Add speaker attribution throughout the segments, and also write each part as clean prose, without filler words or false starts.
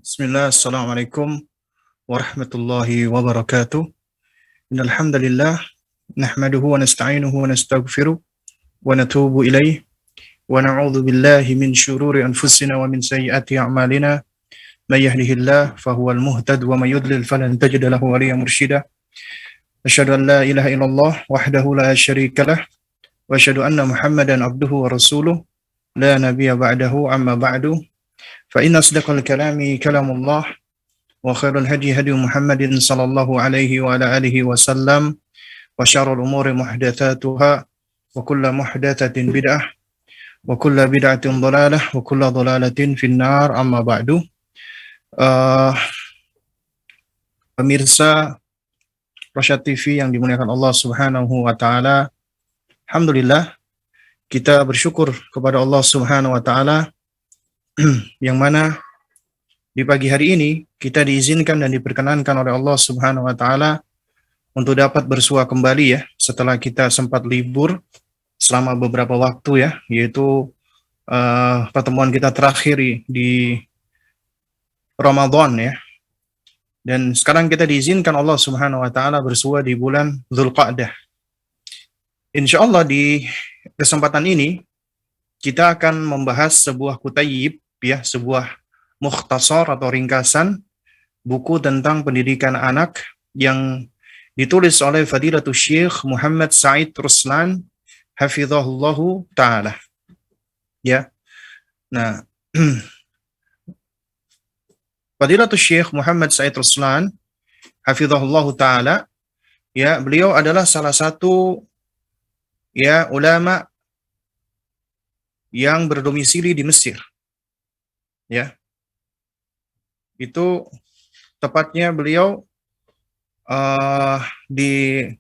Speaker 1: Bismillah, Assalamualaikum warahmatullahi wabarakatuh. Innal hamdalillah nahmaduhu wa nasta'inuhu wa nastaghfiruh wa natubu ilaih wa na'udzu billahi min syururi anfusina wa min sayyiati a'malina. May yahdihillahu fahuwal muhtad wa may yudlil falan tajid lahu waliyyan mursyida. Asyhadu an la ilaha illallah wahdahu la syarika lah wa asyhadu anna Muhammadan abduhu wa rasuluh la nabiyya ba'dahu amma ba'du. Fa inna asdaqal kalami kalamullah wa khairul hadi hadi Muhammadin sallallahu alaihi wa ala alihi wasallam wa syarrul umuri muhdatsatuha wa kullu muhdatsatin bid'ah wa kullu bid'atin dhalalah wa kullu dhalalatin finnar amma ba'du. Pemirsa Rosyad TV yang dimuliakan Allah Subhanahu wa taala, alhamdulillah kita bersyukur kepada Allah Subhanahu wa taala yang mana di pagi hari ini kita diizinkan dan diperkenankan oleh Allah Subhanahu wa taala untuk dapat bersua kembali ya setelah kita sempat libur selama beberapa waktu ya, yaitu pertemuan kita terakhir di Ramadan ya. Dan sekarang kita diizinkan Allah Subhanahu wa taala bersua di bulan Dzulqa'dah. Insyaallah di kesempatan ini kita akan membahas sebuah kutayyib ya, sebuah mukhtasar atau ringkasan buku tentang pendidikan anak yang ditulis oleh Fadilatul Syekh Muhammad Said Ruslan hafizahullahu taala. Ya. Nah, Fadilatul Syekh Muhammad Said Ruslan hafizahullahu taala, ya, beliau adalah salah satu ya ulama yang berdomisili di Mesir. Ya. Itu tepatnya beliau dilahirkan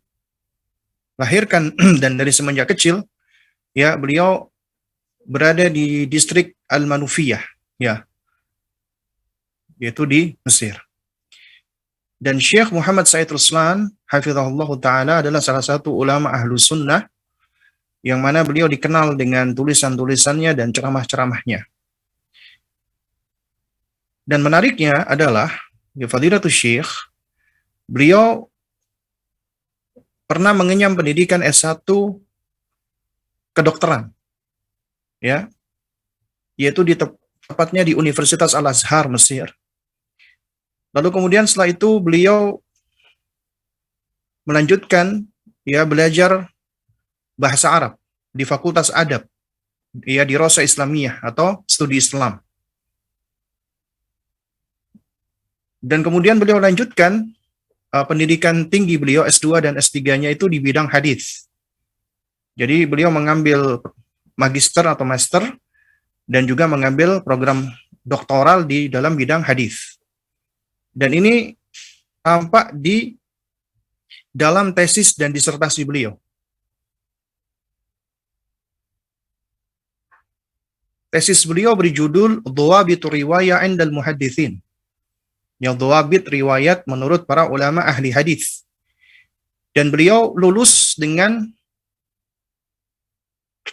Speaker 1: dan dari semenjak kecil ya beliau berada di distrik Al-Manufiyah ya, yaitu di Mesir. Dan Syekh Muhammad Said Ruslan hafizahullah taala adalah salah satu ulama ahlu sunnah yang mana beliau dikenal dengan tulisan-tulisannya dan ceramah-ceramahnya. Dan menariknya adalah ya, Fadilatul Syekh beliau pernah mengenyam pendidikan S1 kedokteran ya, yaitu tepatnya di Universitas Al-Azhar Mesir. Lalu kemudian setelah itu beliau melanjutkan ya belajar bahasa Arab di Fakultas Adab ya di Rosa Islamiyah atau studi Islam. Dan kemudian beliau lanjutkan pendidikan tinggi beliau S2 dan S3-nya itu di bidang hadis. Jadi beliau mengambil magister atau master dan juga mengambil program doktoral di dalam bidang hadis. Dan ini tampak di dalam tesis dan disertasi beliau. Tesis beliau berjudul Dhawabitur Riwayah 'indal Muhadditsin. Yang dhawabit riwayat menurut para ulama ahli hadis. Dan beliau lulus dengan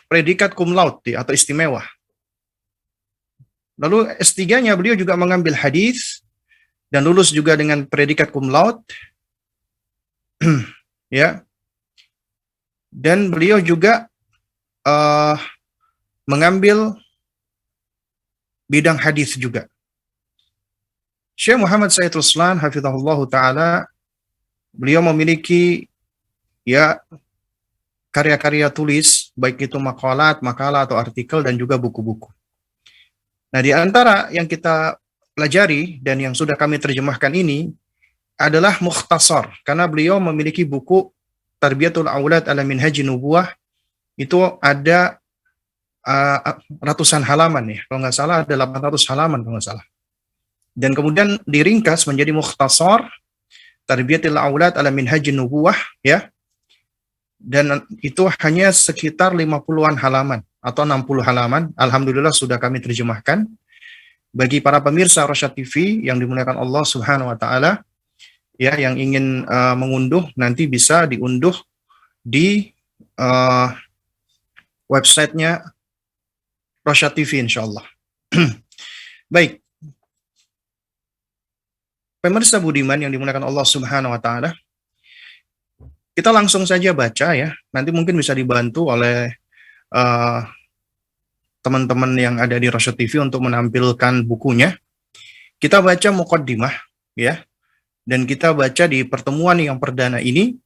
Speaker 1: predikat cum laude atau istimewa. Lalu S3-nya beliau juga mengambil hadis dan lulus juga dengan predikat cum laude. Ya. Dan beliau juga mengambil bidang hadis juga. Syekh Muhammad Said Ruslan hafizahullah taala beliau memiliki ya karya-karya tulis baik itu makalah atau artikel dan juga buku-buku. Nah, di antara yang kita pelajari dan yang sudah kami terjemahkan ini adalah mukhtasar karena beliau memiliki buku Tarbiyatul Aulad ala Minhajin Nubuwah, itu ada ratusan halaman ya, kalau nggak salah ada 800 halaman kalau nggak salah. Dan kemudian diringkas menjadi mukhtasar Tarbiyatul Aulad ala Minhajin Nubuwah ya. dan itu hanya sekitar 50-an halaman atau 60 halaman. Alhamdulillah sudah kami terjemahkan. Bagi para pemirsa Rosyad TV yang dimuliakan Allah Subhanahu wa taala, ya, yang ingin mengunduh nanti bisa diunduh di websitenya Rosyad TV insyaallah. Baik. Pemirsa budiman yang dimuliakan Allah Subhanahu wa taala, kita langsung saja baca ya. Nanti mungkin bisa dibantu oleh teman-teman yang ada di Rosyad TV untuk menampilkan bukunya. Kita baca muqaddimah ya. Dan kita baca di pertemuan yang perdana ini,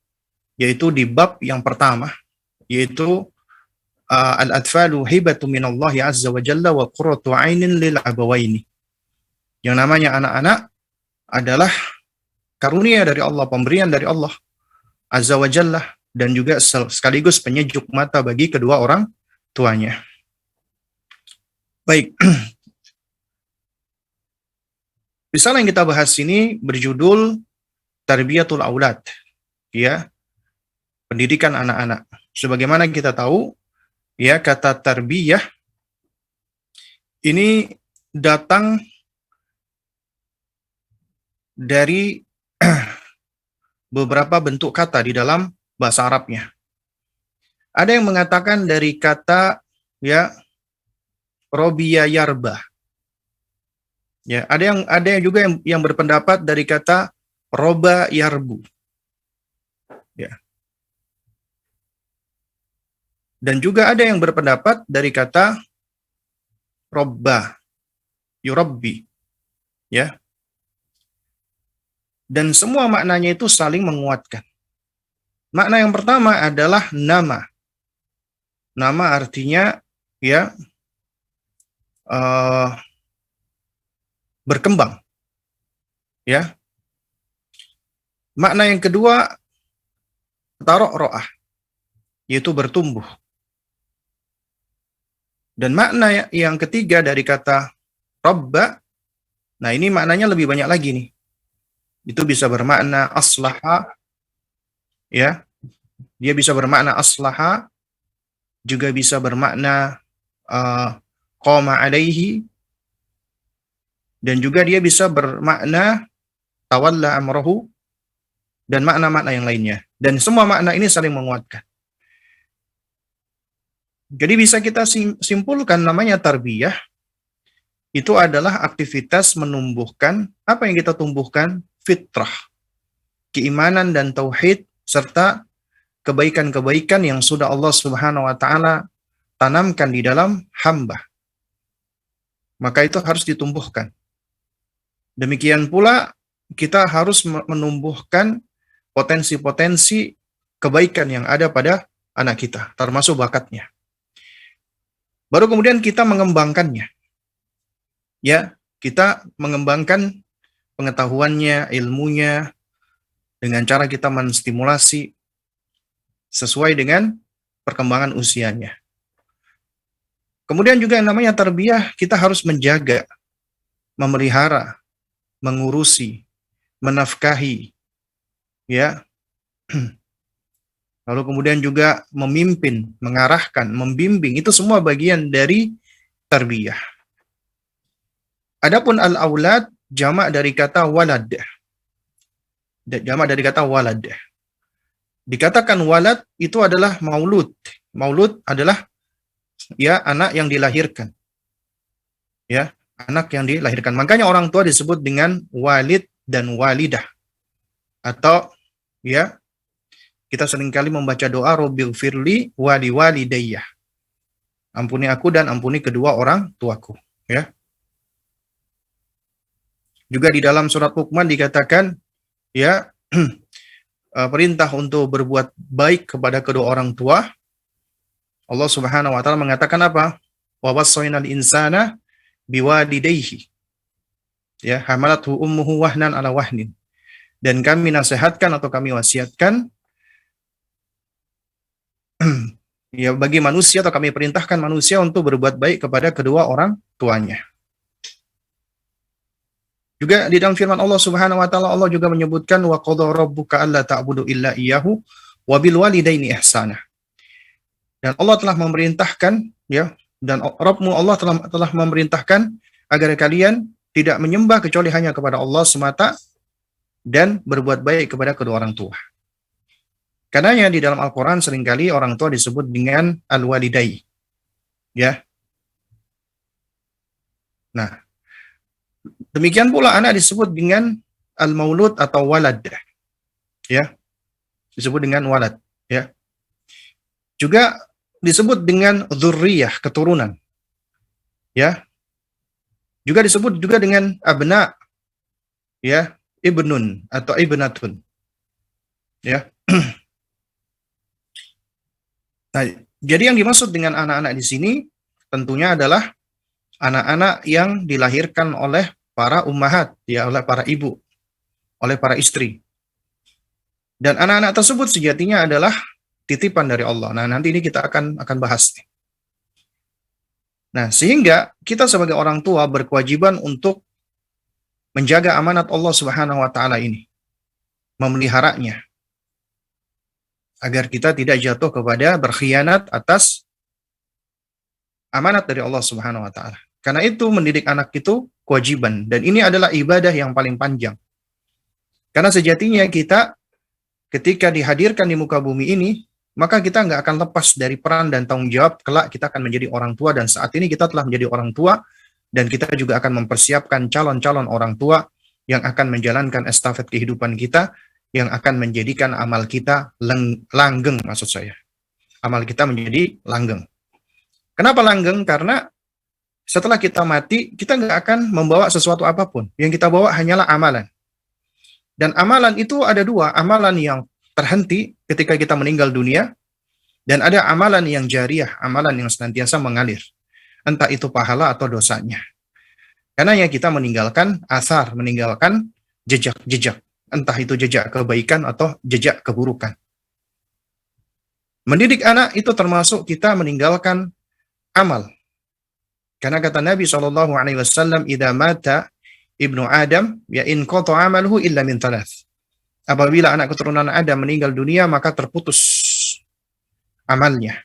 Speaker 1: yaitu di bab yang pertama, yaitu al-atfalu hibatu minallahi azza wa jalla wa qurratu ainin lil abawaini. Yang namanya anak-anak adalah karunia dari Allah, pemberian dari Allah azza wa jalla, dan juga sekaligus penyejuk mata bagi kedua orang tuanya. Baik. Risalah yang kita bahas ini berjudul Tarbiyatul Aulad, ya, pendidikan anak-anak. Sebagaimana kita tahu, ya, kata tarbiyah ini datang dari beberapa bentuk kata di dalam bahasa Arabnya. Ada yang mengatakan dari kata, ya, robiya yarba. Ya, ada yang juga yang berpendapat dari kata roba yarbu. Ya. Dan juga ada yang berpendapat dari kata robba, yurabbi. Ya. Dan semua maknanya itu saling menguatkan. Makna yang pertama adalah nama. Nama artinya, ya, berkembang. Ya. Makna yang kedua, tarok-ro'ah, yaitu bertumbuh. Dan makna yang ketiga dari kata robba, nah ini maknanya lebih banyak lagi nih. Itu bisa bermakna aslaha, ya. Dia bisa bermakna aslaha, juga bisa bermakna qama alaihi, dan juga dia bisa bermakna tawalla amrahu, dan makna-makna yang lainnya. Dan semua makna ini saling menguatkan. Jadi bisa kita simpulkan namanya tarbiyah itu adalah aktivitas menumbuhkan, apa yang kita tumbuhkan? Fitrah, keimanan dan tauhid, serta kebaikan-kebaikan yang sudah Allah Subhanahu wa taala tanamkan di dalam hamba. Maka itu harus ditumbuhkan. Demikian pula kita harus menumbuhkan potensi-potensi kebaikan yang ada pada anak kita, termasuk bakatnya. Baru kemudian kita mengembangkannya. Ya, kita mengembangkan pengetahuannya, ilmunya, dengan cara kita menstimulasi sesuai dengan perkembangan usianya. Kemudian juga yang namanya tarbiyah, kita harus menjaga, memelihara, mengurusi, menafkahi, ya. Lalu kemudian juga memimpin, mengarahkan, membimbing, itu semua bagian dari tarbiyah. Adapun al-aulad jamak dari kata walad. Jamak dari kata walad. Dikatakan walad itu adalah maulud. Maulud adalah, ya, anak yang dilahirkan. Ya, anak yang dilahirkan. Makanya orang tua disebut dengan walid dan walidah. Atau, ya, kita seringkali membaca doa Rabbil firli wali walidayya. Ampuni aku dan ampuni kedua orang tuaku, ya. Juga di dalam surat Luqman dikatakan, ya, perintah untuk berbuat baik kepada kedua orang tua. Allah Subhanahu wa taala mengatakan apa? Wa wassaynal insana biwalidayhi. Ya, hamalathu ummuhu wahnan ala wahnin. Dan kami nasihatkan atau kami wasiatkan ya bagi manusia, atau kami perintahkan manusia untuk berbuat baik kepada kedua orang tuanya. Juga di dalam firman Allah Subhanahu wa taala, Allah juga menyebutkan wa qadha rabbuka alla ta'budu illa iyyahu wabil walidaini ihsana. Dan Allah telah memerintahkan, ya, dan Rabbmu Allah telah memerintahkan agar kalian tidak menyembah kecuali hanya kepada Allah semata dan berbuat baik kepada kedua orang tua. Karenanya di dalam Al-Quran seringkali orang tua disebut dengan al-walidai. Ya. Nah, demikian pula anak disebut dengan al-maulud atau walad. Ya. Disebut dengan walad. Ya. Juga disebut dengan dzurriyah, keturunan. Ya. Juga disebut juga dengan abna, ya, ibnun atau ibnatun. Ya. Nah, jadi yang dimaksud dengan anak-anak di sini tentunya adalah anak-anak yang dilahirkan oleh para ummahat, ya, oleh para ibu, oleh para istri. Dan anak-anak tersebut sejatinya adalah titipan dari Allah. Nah, nanti ini kita akan bahas. Nah, sehingga kita sebagai orang tua berkewajiban untuk menjaga amanat Allah Subhanahu wa taala ini, memeliharanya agar kita tidak jatuh kepada berkhianat atas amanat dari Allah Subhanahu wa taala. Karena itu mendidik anak itu kewajiban dan ini adalah ibadah yang paling panjang. Karena sejatinya kita ketika dihadirkan di muka bumi ini, maka kita nggak akan lepas dari peran dan tanggung jawab kelak kita akan menjadi orang tua dan saat ini kita telah menjadi orang tua dan kita juga akan mempersiapkan calon-calon orang tua yang akan menjalankan estafet kehidupan kita yang akan menjadikan amal kita langgeng, maksud saya. Amal kita menjadi langgeng. Kenapa langgeng? Karena setelah kita mati, kita nggak akan membawa sesuatu apapun. Yang kita bawa hanyalah amalan. Dan amalan itu ada dua, amalan yang terhenti ketika kita meninggal dunia, dan ada amalan yang jariah, amalan yang senantiasa mengalir. Entah itu pahala atau dosanya. Karena yang kita meninggalkan asar, meninggalkan jejak-jejak. Entah itu jejak kebaikan atau jejak keburukan. Mendidik anak itu termasuk kita meninggalkan amal. Karena kata Nabi SAW, "Idza mata ibnu Adam, ya in qata amaluhu illa min thalath." Apabila anak keturunan Adam meninggal dunia, maka terputus amalnya.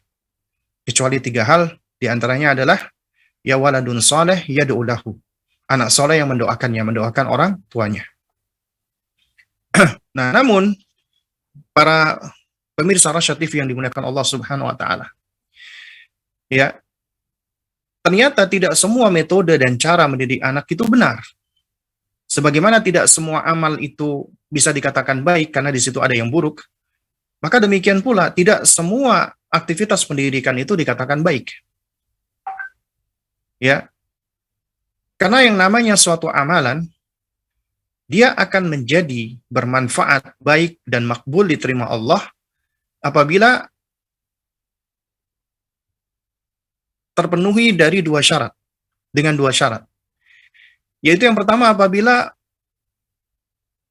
Speaker 1: Kecuali 3 hal, diantaranya adalah ya waladun saleh yad'u lahu. Anak soleh yang mendoakannya, mendoakan orang tuanya. Nah, namun para pemirsa Rasyad TV yang dimuliakan Allah Subhanahu wa taala. Ya. Ternyata tidak semua metode dan cara mendidik anak itu benar. Sebagaimana tidak semua amal itu bisa dikatakan baik karena di situ ada yang buruk, maka demikian pula tidak semua aktivitas pendidikan itu dikatakan baik. Ya. Karena yang namanya suatu amalan, dia akan menjadi bermanfaat, baik dan makbul diterima Allah apabila terpenuhi dari 2 syarat. Dengan 2 syarat. Yaitu yang pertama apabila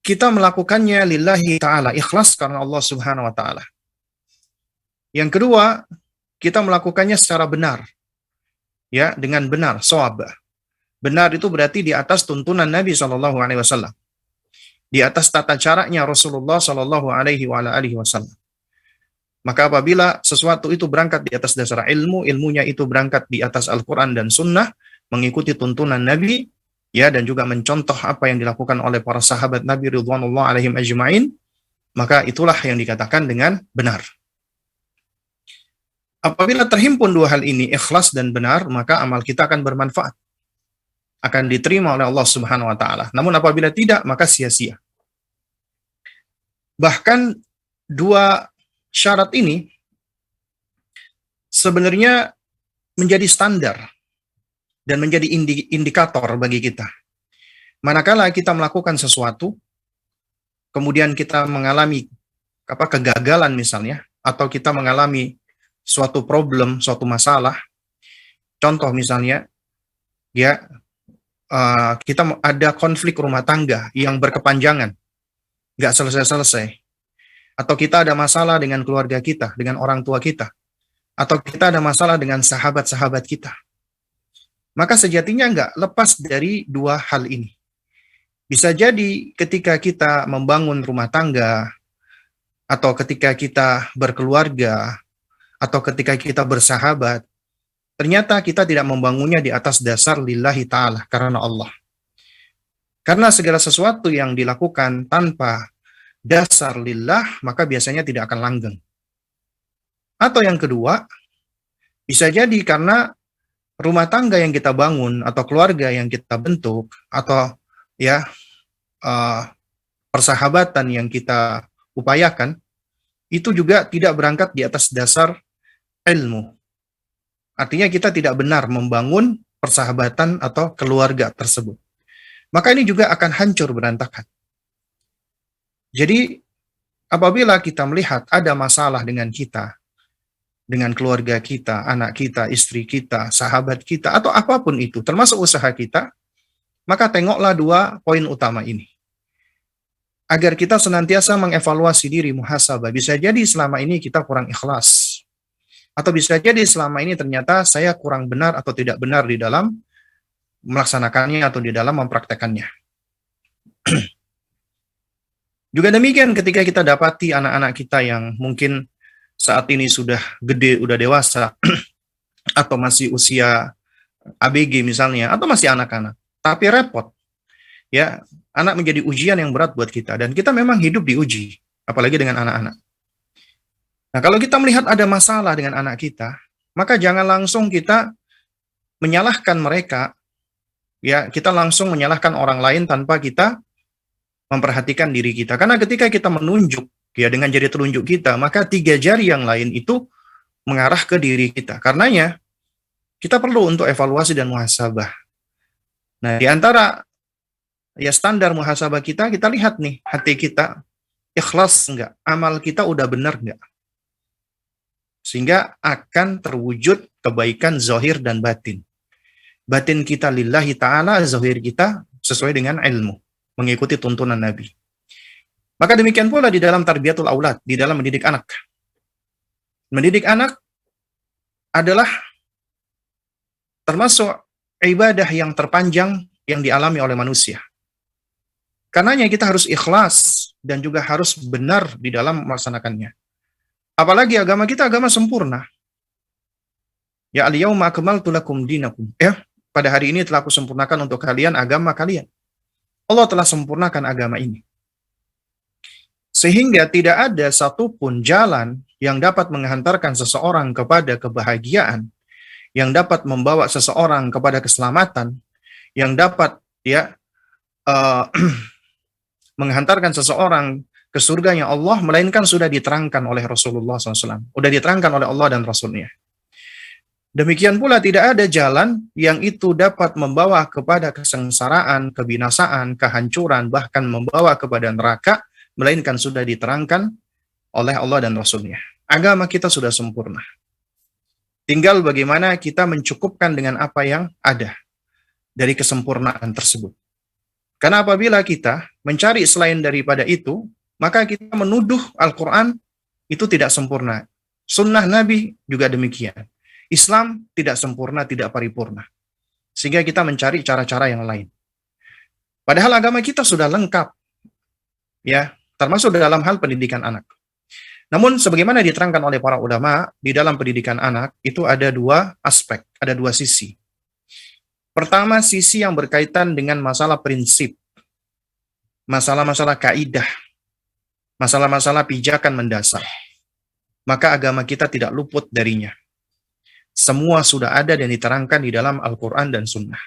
Speaker 1: kita melakukannya lillahi ta'ala, ikhlas karena Allah Subhanahu wa ta'ala. Yang kedua, kita melakukannya secara benar. Ya, dengan benar, shawab. Benar itu berarti di atas tuntunan Nabi SAW. Di atas tata caranya Rasulullah SAW. Maka apabila sesuatu itu berangkat di atas dasar ilmu, ilmunya itu berangkat di atas Al-Quran dan Sunnah, mengikuti tuntunan Nabi, ya, dan juga mencontoh apa yang dilakukan oleh para sahabat Nabi ridwanullah alaihim ajma'in, maka itulah yang dikatakan dengan benar. Apabila terhimpun 2 hal ini, ikhlas dan benar, maka amal kita akan bermanfaat. Akan diterima oleh Allah Subhanahu wa taala. Namun apabila tidak, maka sia-sia. Bahkan 2 syarat ini sebenarnya menjadi standar dan menjadi indikator bagi kita. Manakala kita melakukan sesuatu, kemudian kita mengalami kegagalan misalnya, atau kita mengalami suatu problem, suatu masalah. Contoh misalnya, ya, kita ada konflik rumah tangga yang berkepanjangan, nggak selesai-selesai. Atau kita ada masalah dengan keluarga kita, dengan orang tua kita. Atau kita ada masalah dengan sahabat-sahabat kita. Maka sejatinya nggak lepas dari 2 hal ini. Bisa jadi ketika kita membangun rumah tangga, atau ketika kita berkeluarga, atau ketika kita bersahabat, ternyata kita tidak membangunnya di atas dasar lillahi ta'ala, karena Allah. Karena segala sesuatu yang dilakukan tanpa dasar lillah, maka biasanya tidak akan langgeng. Atau yang kedua, bisa jadi karena rumah tangga yang kita bangun, atau keluarga yang kita bentuk, atau ya uh, persahabatan yang kita upayakan, itu juga tidak berangkat di atas dasar ilmu. Artinya kita tidak benar membangun persahabatan atau keluarga tersebut. Maka ini juga akan hancur berantakan. Jadi apabila kita melihat ada masalah dengan kita, dengan keluarga kita, anak kita, istri kita, sahabat kita, atau apapun itu, termasuk usaha kita, maka tengoklah dua poin utama ini. Agar kita senantiasa mengevaluasi diri, muhasabah. Bisa jadi selama ini kita kurang ikhlas. Atau bisa jadi selama ini ternyata saya kurang benar atau tidak benar di dalam melaksanakannya atau di dalam mempraktekannya. Juga demikian ketika kita dapati anak-anak kita yang mungkin saat ini sudah gede, udah dewasa, atau masih usia ABG misalnya, atau masih anak-anak, tapi repot. Ya, anak menjadi ujian yang berat buat kita, dan kita memang hidup diuji, apalagi dengan anak-anak. Nah, kalau kita melihat ada masalah dengan anak kita, maka jangan langsung kita menyalahkan mereka, ya, kita langsung menyalahkan orang lain tanpa kita memperhatikan diri kita. Karena ketika kita menunjuk, ya, dengan jari telunjuk kita, maka 3 jari yang lain itu mengarah ke diri kita. Karenanya, kita perlu untuk evaluasi dan muhasabah. Nah, di antara ya standar muhasabah kita lihat nih, hati kita ikhlas enggak? Amal kita udah benar enggak? Sehingga akan terwujud kebaikan zahir dan batin. Batin kita lillahi ta'ala, zahir kita sesuai dengan ilmu, mengikuti tuntunan Nabi. Maka demikian pula di dalam tarbiyatul aulad, di dalam mendidik anak. Mendidik anak adalah termasuk ibadah yang terpanjang yang dialami oleh manusia. Karenanya kita harus ikhlas dan juga harus benar di dalam melaksanakannya. Apalagi agama kita agama sempurna. Ya al-yauma akmaltu lakum dinakum. Ya, pada hari ini telah aku sempurnakan untuk kalian agama kalian. Allah telah sempurnakan agama ini. Sehingga tidak ada satupun jalan yang dapat menghantarkan seseorang kepada kebahagiaan, yang dapat membawa seseorang kepada keselamatan, yang dapat ya menghantarkan seseorang ke surganya Allah, melainkan sudah diterangkan oleh Rasulullah SAW. Sudah diterangkan oleh Allah dan Rasulnya. Demikian pula tidak ada jalan yang itu dapat membawa kepada kesengsaraan, kebinasaan, kehancuran, bahkan membawa kepada neraka, melainkan sudah diterangkan oleh Allah dan Rasulnya. Agama kita sudah sempurna. Tinggal bagaimana kita mencukupkan dengan apa yang ada dari kesempurnaan tersebut. Karena apabila kita mencari selain daripada itu, maka kita menuduh Al-Quran itu tidak sempurna. Sunnah Nabi juga demikian. Islam tidak sempurna, tidak paripurna. Sehingga kita mencari cara-cara yang lain. Padahal agama kita sudah lengkap. Ya, termasuk dalam hal pendidikan anak. Namun sebagaimana diterangkan oleh para ulama, di dalam pendidikan anak itu ada 2 aspek, ada 2 sisi. Pertama, sisi yang berkaitan dengan masalah prinsip, masalah-masalah kaidah, masalah-masalah pijakan mendasar. Maka agama kita tidak luput darinya. Semua sudah ada dan diterangkan di dalam Al-Quran dan Sunnah.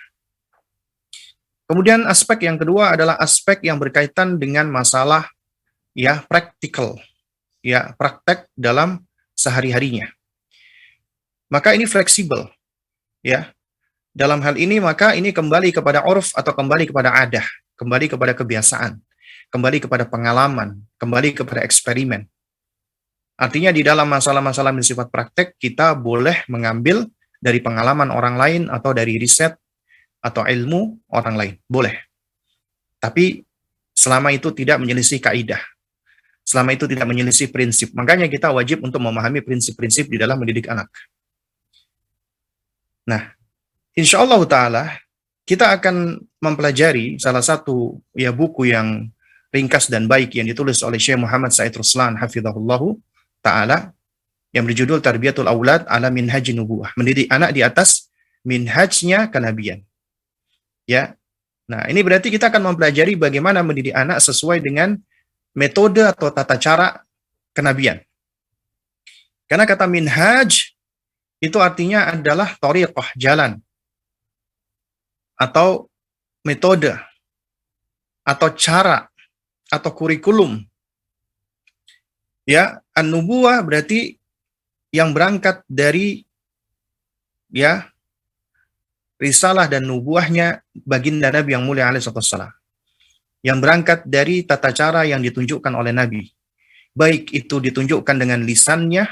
Speaker 1: Kemudian aspek yang kedua adalah aspek yang berkaitan dengan masalah ya praktikal, ya praktek dalam sehari-harinya. Maka ini fleksibel, ya. Dalam hal ini maka ini kembali kepada urf atau kembali kepada adah, kembali kepada kebiasaan, kembali kepada pengalaman, kembali kepada eksperimen. Artinya di dalam masalah-masalah bersifat praktek, kita boleh mengambil dari pengalaman orang lain atau dari riset atau ilmu orang lain. Boleh. Tapi selama itu tidak menyelisih kaidah. Selama itu tidak menyelisih prinsip. Makanya kita wajib untuk memahami prinsip-prinsip di dalam mendidik anak. Nah, insya Allah Ta'ala, kita akan mempelajari salah satu ya buku yang ringkas dan baik yang ditulis oleh Syekh Muhammad Said Ruslan hafizahullahu taala yang berjudul Tarbiyatul Aulad ala Minhajin Nubuwah, mendidik anak di atas minhajnya kenabian. Ya. Nah, ini berarti kita akan mempelajari bagaimana mendidik anak sesuai dengan metode atau tata cara kenabian. Karena kata minhaj itu artinya adalah thariqah, jalan, atau metode, atau cara, atau kurikulum. Ya, an-nubuwah berarti yang berangkat dari ya risalah dan nubuahnya baginda Nabi yang mulia alaihi wasallam. Yang berangkat dari tata cara yang ditunjukkan oleh Nabi. Baik itu ditunjukkan dengan lisannya,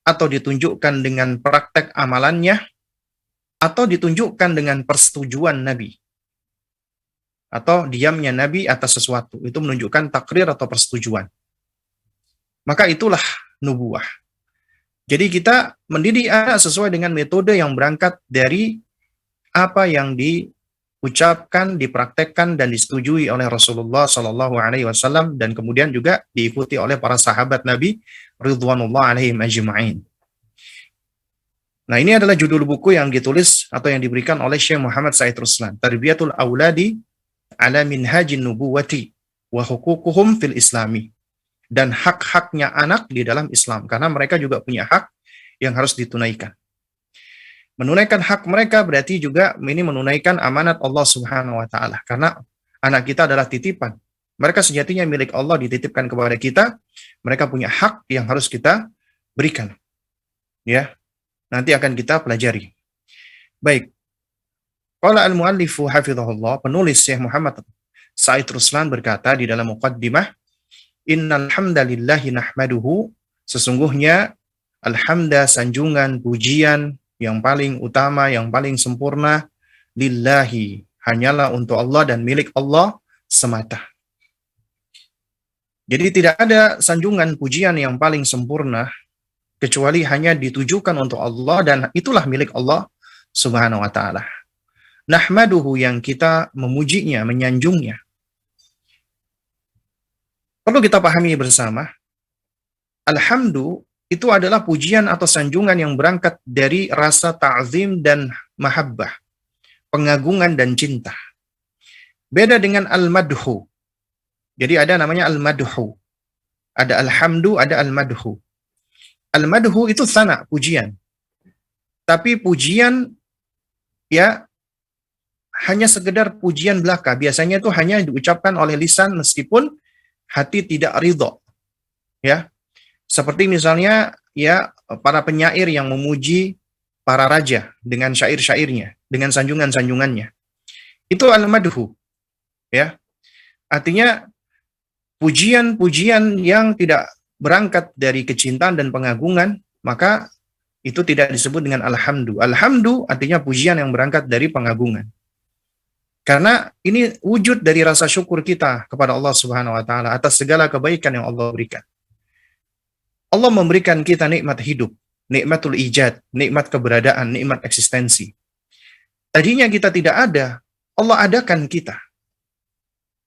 Speaker 1: atau ditunjukkan dengan praktek amalannya, atau ditunjukkan dengan persetujuan Nabi. Atau diamnya Nabi atas sesuatu. Itu menunjukkan takrir atau persetujuan. Maka itulah nubuah. Jadi kita mendidik anak sesuai dengan metode yang berangkat dari apa yang diucapkan, dipraktekkan, dan disetujui oleh Rasulullah Sallallahu Alaihi Wasallam, dan kemudian juga diikuti oleh para sahabat Nabi Ridwanullah alaihim ajma'in. Nah, ini adalah judul buku yang ditulis atau yang diberikan oleh Syekh Muhammad Said Ruslan, Tarbiyatul Auladi ala Minhajin Nubuwati wa Huququhum fil Islami, dan hak-haknya anak di dalam Islam, karena mereka juga punya hak yang harus ditunaikan. Menunaikan hak mereka berarti juga ini menunaikan amanat Allah Subhanahu wa taala, karena anak kita adalah titipan. Mereka sejatinya milik Allah, dititipkan kepada kita. Mereka punya hak yang harus kita berikan. Ya. Nanti akan kita pelajari. Baik. Qala al-muallifu hafizahullah, penulis Syekh Muhammad Said Ruslan berkata di dalam muqaddimah, innal hamdalillahi nahmaduhu, sesungguhnya alhamda, sanjungan, pujian yang paling utama, yang paling sempurna, lillahi, hanyalah untuk Allah dan milik Allah semata. Jadi tidak ada sanjungan pujian yang paling sempurna kecuali hanya ditujukan untuk Allah, dan itulah milik Allah Subhanahu wa taala. Nahmaduhu, yang kita memujinya, menyanjungnya. Perlu kita pahami bersama, alhamdu itu adalah pujian atau sanjungan yang berangkat dari rasa ta'zim dan mahabbah, pengagungan dan cinta. Beda dengan al-madhu. Jadi ada namanya al-madhu. Ada alhamdu, ada al-madhu. Al-madhu itu sana, pujian. Tapi pujian ya hanya sekedar pujian belaka. Biasanya itu hanya diucapkan oleh lisan meskipun hati tidak ridho. Ya. Seperti misalnya ya para penyair yang memuji para raja dengan syair-syairnya, dengan sanjungan-sanjungannya. Itu al-madhu. Ya. Artinya pujian-pujian yang tidak berangkat dari kecintaan dan pengagungan, maka itu tidak disebut dengan alhamdu. Alhamdu artinya pujian yang berangkat dari pengagungan. Karena ini wujud dari rasa syukur kita kepada Allah Subhanahu wa taala atas segala kebaikan yang Allah berikan. Allah memberikan kita nikmat hidup, nikmatul ijad, nikmat keberadaan, nikmat eksistensi. Tadinya kita tidak ada, Allah adakan kita.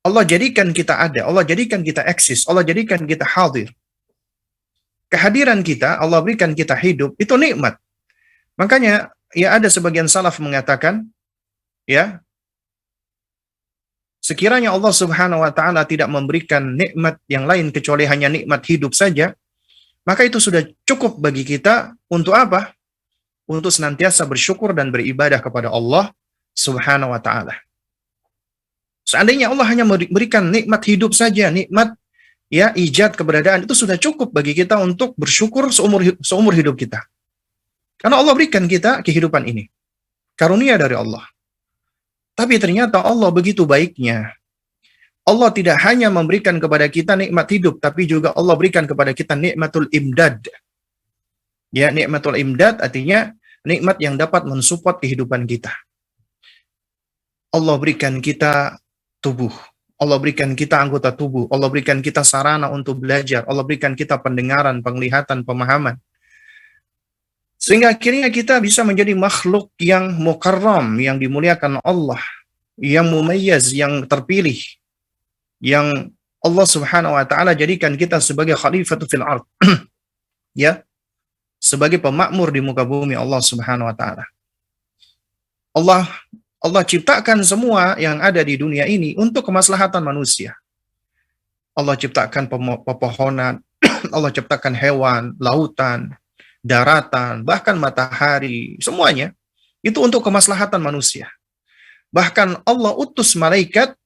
Speaker 1: Allah jadikan kita ada, Allah jadikan kita eksis, Allah jadikan kita hadir. Kehadiran kita, Allah berikan kita hidup, itu nikmat. Makanya, ya ada sebagian salaf mengatakan, ya, sekiranya Allah Subhanahu wa taala tidak memberikan nikmat yang lain kecuali hanya nikmat hidup saja, maka itu sudah cukup bagi kita untuk apa? Untuk senantiasa bersyukur dan beribadah kepada Allah Subhanahu wa taala. Seandainya Allah hanya memberikan nikmat hidup saja, nikmat ya ijad keberadaan, itu sudah cukup bagi kita untuk bersyukur seumur hidup kita. Karena Allah berikan kita kehidupan ini. Karunia dari Allah. Tapi ternyata Allah begitu baiknya. Allah tidak hanya memberikan kepada kita nikmat hidup, tapi juga Allah berikan kepada kita nikmatul imdad. Ya, nikmatul imdad artinya nikmat yang dapat mensupport kehidupan kita. Allah berikan kita tubuh. Allah berikan kita anggota tubuh. Allah berikan kita sarana untuk belajar. Allah berikan kita pendengaran, penglihatan, pemahaman. Sehingga akhirnya kita bisa menjadi makhluk yang mukarram, yang dimuliakan Allah, yang mumayyaz, yang terpilih, yang Allah Subhanahu wa taala jadikan kita sebagai khalifatu fil ard. Ya, sebagai pemakmur di muka bumi Allah Subhanahu wa taala. Allah Allah ciptakan semua yang ada di dunia ini untuk kemaslahatan manusia. Allah ciptakan pepohonan, Allah ciptakan hewan, lautan, daratan, bahkan matahari, semuanya itu untuk kemaslahatan manusia. Bahkan Allah utus malaikat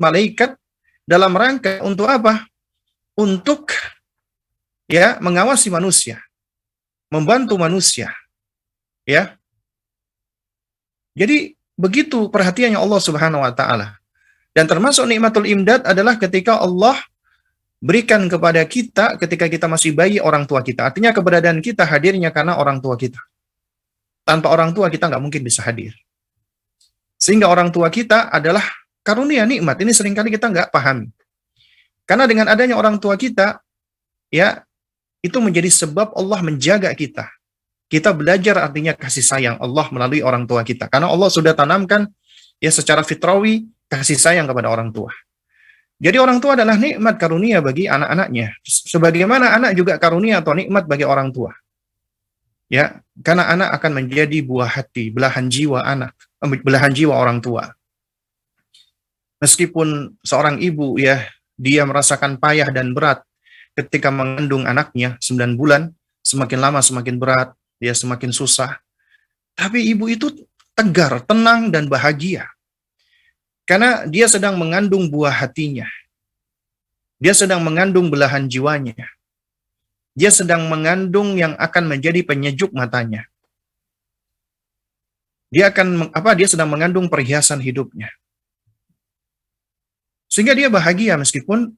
Speaker 1: dalam rangka untuk apa? Untuk ya mengawasi manusia, membantu manusia. Ya. Jadi begitu perhatiannya Allah Subhanahu wa taala. Dan termasuk nikmatul imdad adalah ketika Allah berikan kepada kita ketika kita masih bayi orang tua kita. Artinya keberadaan kita hadirnya karena orang tua kita. Tanpa orang tua kita nggak mungkin bisa hadir. Sehingga orang tua kita adalah karunia nikmat. Ini seringkali kita nggak pahami. Karena dengan adanya orang tua kita, ya itu menjadi sebab Allah menjaga kita. Kita belajar artinya kasih sayang Allah melalui orang tua kita. Karena Allah sudah tanamkan ya secara fitrawi kasih sayang kepada orang tua. Jadi orang tua adalah nikmat karunia bagi anak-anaknya. Sebagaimana anak juga karunia atau nikmat bagi orang tua. Ya, karena anak akan menjadi buah hati, belahan jiwa anak, belahan jiwa orang tua. Meskipun seorang ibu ya, dia merasakan payah dan berat ketika mengandung anaknya 9 bulan, semakin lama semakin berat, dia semakin susah. Tapi ibu itu tegar, tenang, dan bahagia. Karena dia sedang mengandung buah hatinya. Dia sedang mengandung belahan jiwanya. Dia sedang mengandung yang akan menjadi penyejuk matanya. Dia sedang mengandung perhiasan hidupnya. Sehingga dia bahagia meskipun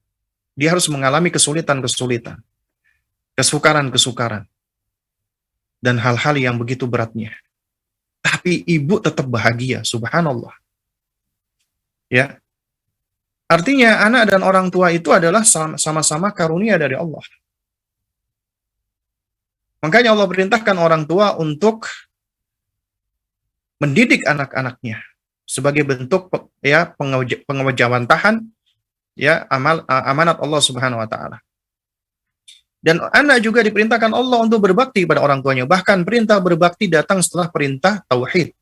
Speaker 1: dia harus mengalami kesulitan-kesulitan, kesukaran-kesukaran, dan hal-hal yang begitu beratnya. Tapi ibu tetap bahagia, subhanallah. Ya. Artinya anak dan orang tua itu adalah sama-sama karunia dari Allah. Makanya Allah perintahkan orang tua untuk mendidik anak-anaknya sebagai bentuk ya pengejawantahan ya amanat Allah Subhanahu wa taala. Dan anak juga diperintahkan Allah untuk berbakti pada orang tuanya. Bahkan perintah berbakti datang setelah perintah tauhid.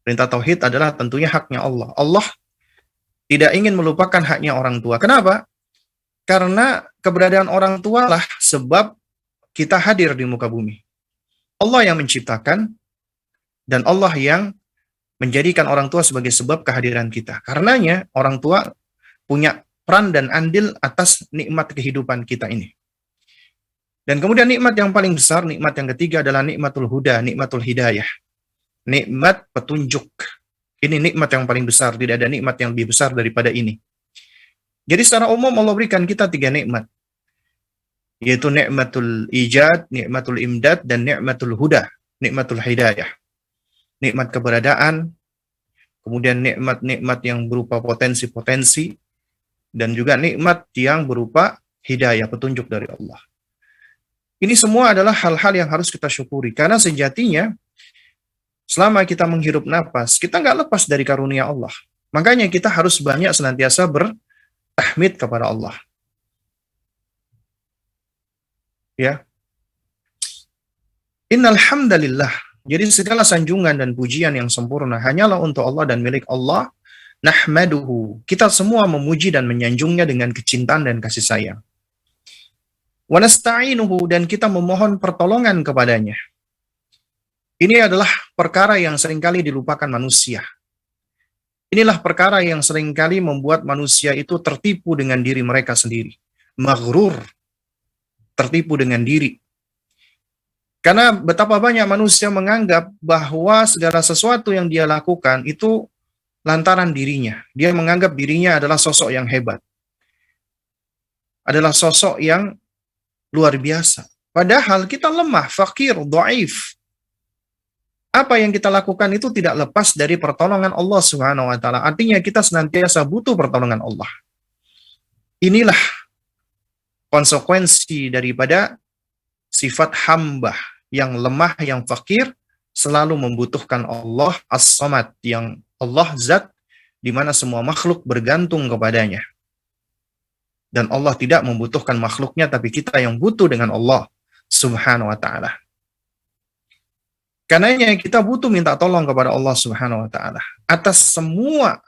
Speaker 1: Perintah tauhid adalah tentunya haknya Allah. Allah tidak ingin melupakan haknya orang tua. Kenapa? Karena keberadaan orang tua lah sebab kita hadir di muka bumi. Allah yang menciptakan dan Allah yang menjadikan orang tua sebagai sebab kehadiran kita. Karenanya orang tua punya peran dan andil atas nikmat kehidupan kita ini. Dan kemudian nikmat yang paling besar, nikmat yang ketiga adalah nikmatul huda, nikmatul hidayah. Nikmat petunjuk. Ini nikmat yang paling besar, tidak ada nikmat yang lebih besar daripada ini. Jadi secara umum Allah berikan kita 3 nikmat. Yaitu nikmatul ijad, nikmatul imdad, dan nikmatul huda, nikmatul hidayah. Nikmat keberadaan, kemudian nikmat-nikmat yang berupa potensi-potensi, dan juga nikmat yang berupa hidayah, petunjuk dari Allah. Ini semua adalah hal-hal yang harus kita syukuri. Karena sejatinya, selama kita menghirup napas, kita nggak lepas dari karunia Allah. Makanya kita harus banyak senantiasa bertahmid kepada Allah. Ya. Innal hamdalillah. Jadi segala sanjungan dan pujian yang sempurna hanyalah untuk Allah dan milik Allah. Nahmaduhu. Kita semua memuji dan menyanjungnya dengan kecintaan dan kasih sayang. Wa nasta'inuhu, dan kita memohon pertolongan kepadanya. Ini adalah perkara yang seringkali dilupakan manusia. Inilah perkara yang seringkali membuat manusia itu tertipu dengan diri mereka sendiri. Maghrur, tertipu dengan diri. Karena betapa banyak manusia menganggap bahwa segala sesuatu yang dia lakukan itu lantaran dirinya. Dia menganggap dirinya adalah sosok yang hebat. Adalah sosok yang luar biasa. Padahal kita lemah, fakir, dhaif. Apa yang kita lakukan itu tidak lepas dari pertolongan Allah Subhanahu wa taala. Artinya kita senantiasa butuh pertolongan Allah. Inilah konsekuensi daripada sifat hamba yang lemah, yang fakir, selalu membutuhkan Allah As-Samad, yang Allah zat di mana semua makhluk bergantung kepadanya. Dan Allah tidak membutuhkan makhluknya, tapi kita yang butuh dengan Allah Subhanahu wa ta'ala. Karenanya kita butuh minta tolong kepada Allah Subhanahu wa ta'ala atas semua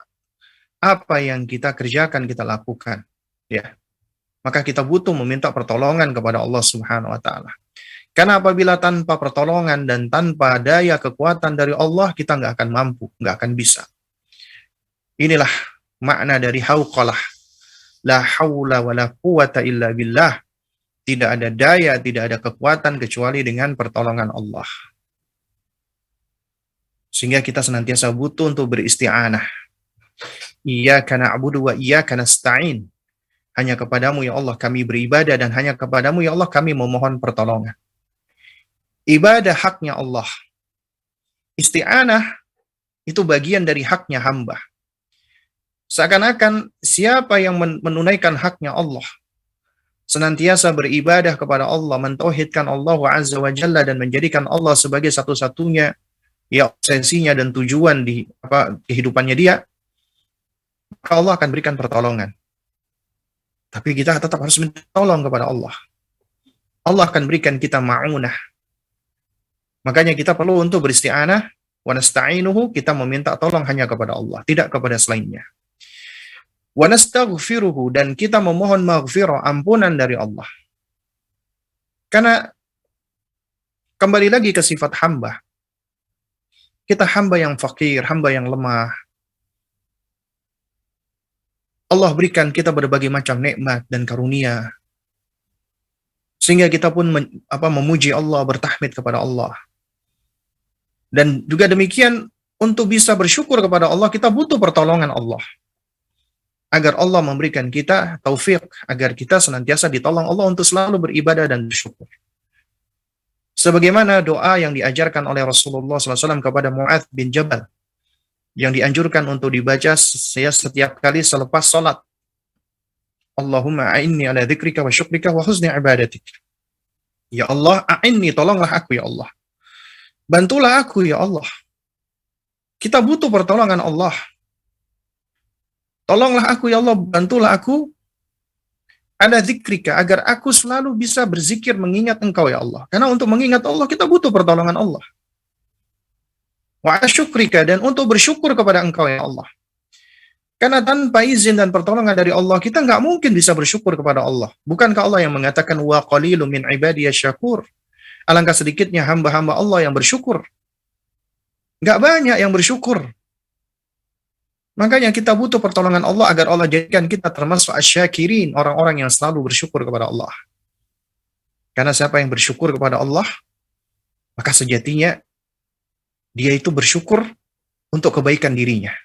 Speaker 1: apa yang kita kerjakan, kita lakukan. Ya. Maka kita butuh meminta pertolongan kepada Allah Subhanahu wa ta'ala. Karena apabila tanpa pertolongan dan tanpa daya kekuatan dari Allah, kita nggak akan mampu, nggak akan bisa. Inilah makna dari hauqalah. La haula wa la quwata illa billah. Tidak ada daya, tidak ada kekuatan kecuali dengan pertolongan Allah. Sehingga kita senantiasa butuh untuk beristi'anah. Iyyaka na'budu wa iyyaka nasta'in. Hanya kepadamu ya Allah kami beribadah dan hanya kepadamu ya Allah kami memohon pertolongan. Ibadah haknya Allah. Isti'anah itu bagian dari haknya hamba. Seakan-akan siapa yang menunaikan haknya Allah, senantiasa beribadah kepada Allah, mentauhidkan Allah Azza wa Jalla dan menjadikan Allah sebagai satu-satunya ya obsesinya dan tujuan di kehidupannya dia, maka Allah akan berikan pertolongan. Tapi kita tetap harus minta tolong kepada Allah. Allah akan berikan kita ma'unah. Makanya kita perlu untuk beristi'anah, wa nasta'inuhu, kita meminta tolong hanya kepada Allah, tidak kepada selainnya. Wa nastaghfiruhu, dan kita memohon maghfirah, ampunan dari Allah. Karena kembali lagi ke sifat hamba. Kita hamba yang fakir, hamba yang lemah. Allah berikan kita berbagai macam nikmat dan karunia. Sehingga kita pun memuji Allah, bertahmid kepada Allah. Dan juga demikian, untuk bisa bersyukur kepada Allah, kita butuh pertolongan Allah. Agar Allah memberikan kita taufik, agar kita senantiasa ditolong Allah untuk selalu beribadah dan bersyukur. Sebagaimana doa yang diajarkan oleh Rasulullah SAW kepada Mu'adz bin Jabal, yang dianjurkan untuk dibaca setiap kali selepas salat. Allahumma a'inni ala dzikrika wa syukrika wa husni ibadatik. Ya Allah, a'inni, tolonglah aku ya Allah. Bantulah aku ya Allah. Kita butuh pertolongan Allah. Tolonglah aku ya Allah, bantulah aku ala dzikrika, agar aku selalu bisa berzikir mengingat Engkau ya Allah. Karena untuk mengingat Allah kita butuh pertolongan Allah. Wa syukrika, dan untuk bersyukur kepada Engkau ya Allah. Karena tanpa izin dan pertolongan dari Allah, kita nggak mungkin bisa bersyukur kepada Allah. Bukankah Allah yang mengatakan, wa qalilun min ibadiyasy syakur. Alangkah sedikitnya hamba-hamba Allah yang bersyukur. Nggak banyak yang bersyukur. Makanya kita butuh pertolongan Allah agar Allah jadikan kita termasuk asyakirin, orang-orang yang selalu bersyukur kepada Allah. Karena siapa yang bersyukur kepada Allah, maka sejatinya dia itu bersyukur untuk kebaikan dirinya.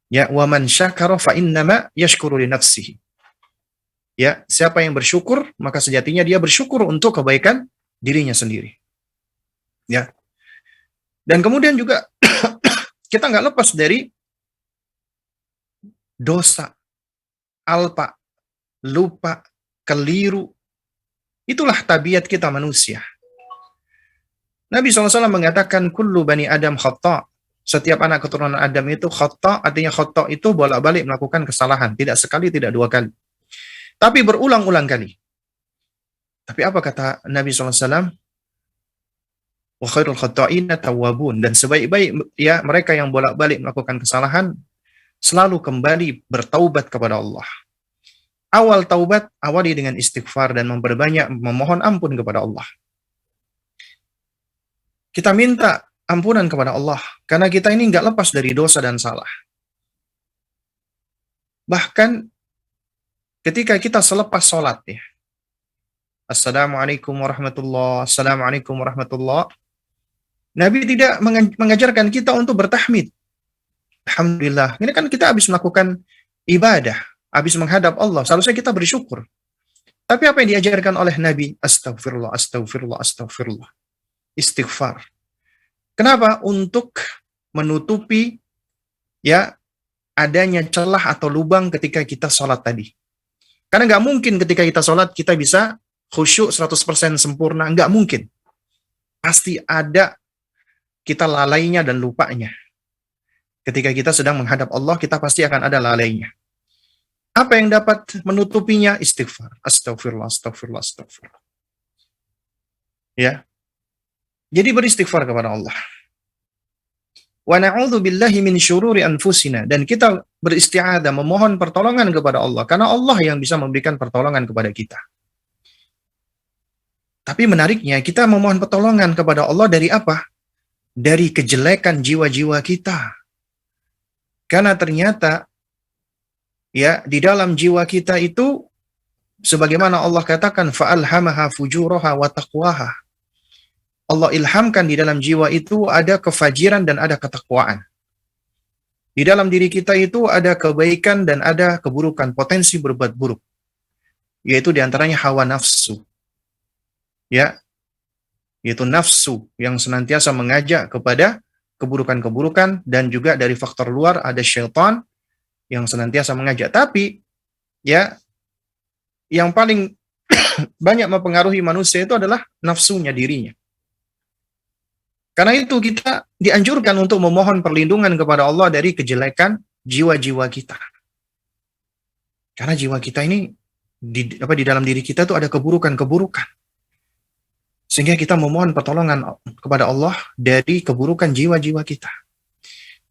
Speaker 1: Ya, wa man syakara fa innama yashkuru li nafsihi. Ya, siapa yang bersyukur, maka sejatinya dia bersyukur untuk kebaikan dirinya sendiri. Ya. Dan kemudian juga kita nggak lepas dari dosa, alpa, lupa, keliru. Itulah tabiat kita manusia. Nabi SAW mengatakan, kullu bani Adam khata'. Setiap anak keturunan Adam itu khata', artinya khata' itu bolak-balik melakukan kesalahan. Tidak sekali, tidak dua kali. Tapi berulang-ulang kali. Tapi apa kata Nabi SAW? Wa khairul khata'ina tawwabun. Dan sebaik-baik ya mereka yang bolak-balik melakukan kesalahan, selalu kembali bertaubat kepada Allah. Awal taubat, awali dengan istighfar dan memperbanyak memohon ampun kepada Allah. Kita minta ampunan kepada Allah, karena kita ini nggak lepas dari dosa dan salah. Bahkan ketika kita selepas sholat, ya, Assalamualaikum warahmatullahi, Assalamualaikum warahmatullahi, Nabi tidak mengajarkan kita untuk bertahmid. Alhamdulillah, ini kan kita habis melakukan ibadah, habis menghadap Allah, seharusnya kita bersyukur. Tapi apa yang diajarkan oleh Nabi? Astagfirullah, astagfirullah, astagfirullah. Istighfar. Kenapa? Untuk menutupi ya adanya celah atau lubang ketika kita sholat tadi. Karena nggak mungkin ketika kita sholat kita bisa khusyuk 100% sempurna. Nggak mungkin. Pasti ada kita lalainya dan lupanya. Ketika kita sedang menghadap Allah, kita pasti akan ada lalainya. Apa yang dapat menutupinya? Istighfar. Astagfirullah, astagfirullah, astagfirullah. Ya. Jadi beristighfar kepada Allah. Wa na'udzu billahi min syururi anfusina, dan kita beristi'adzah, memohon pertolongan kepada Allah karena Allah yang bisa memberikan pertolongan kepada kita. Tapi menariknya, kita memohon pertolongan kepada Allah dari apa? Dari kejelekan jiwa-jiwa kita. Karena ternyata ya di dalam jiwa kita itu sebagaimana Allah katakan fa'alhamaha fujuraha wa taqwaha. Allah ilhamkan di dalam jiwa itu ada kefajiran dan ada ketakwaan. Di dalam diri kita itu ada kebaikan dan ada keburukan, potensi berbuat buruk. Yaitu diantaranya hawa nafsu. Ya, yaitu nafsu yang senantiasa mengajak kepada keburukan-keburukan, dan juga dari faktor luar ada syaitan yang senantiasa mengajak. Tapi ya, yang paling banyak mempengaruhi manusia itu adalah nafsunya, dirinya. Karena itu kita dianjurkan untuk memohon perlindungan kepada Allah dari kejelekan jiwa-jiwa kita. Karena jiwa kita ini di dalam diri kita itu ada keburukan-keburukan. Sehingga kita memohon pertolongan kepada Allah dari keburukan jiwa-jiwa kita.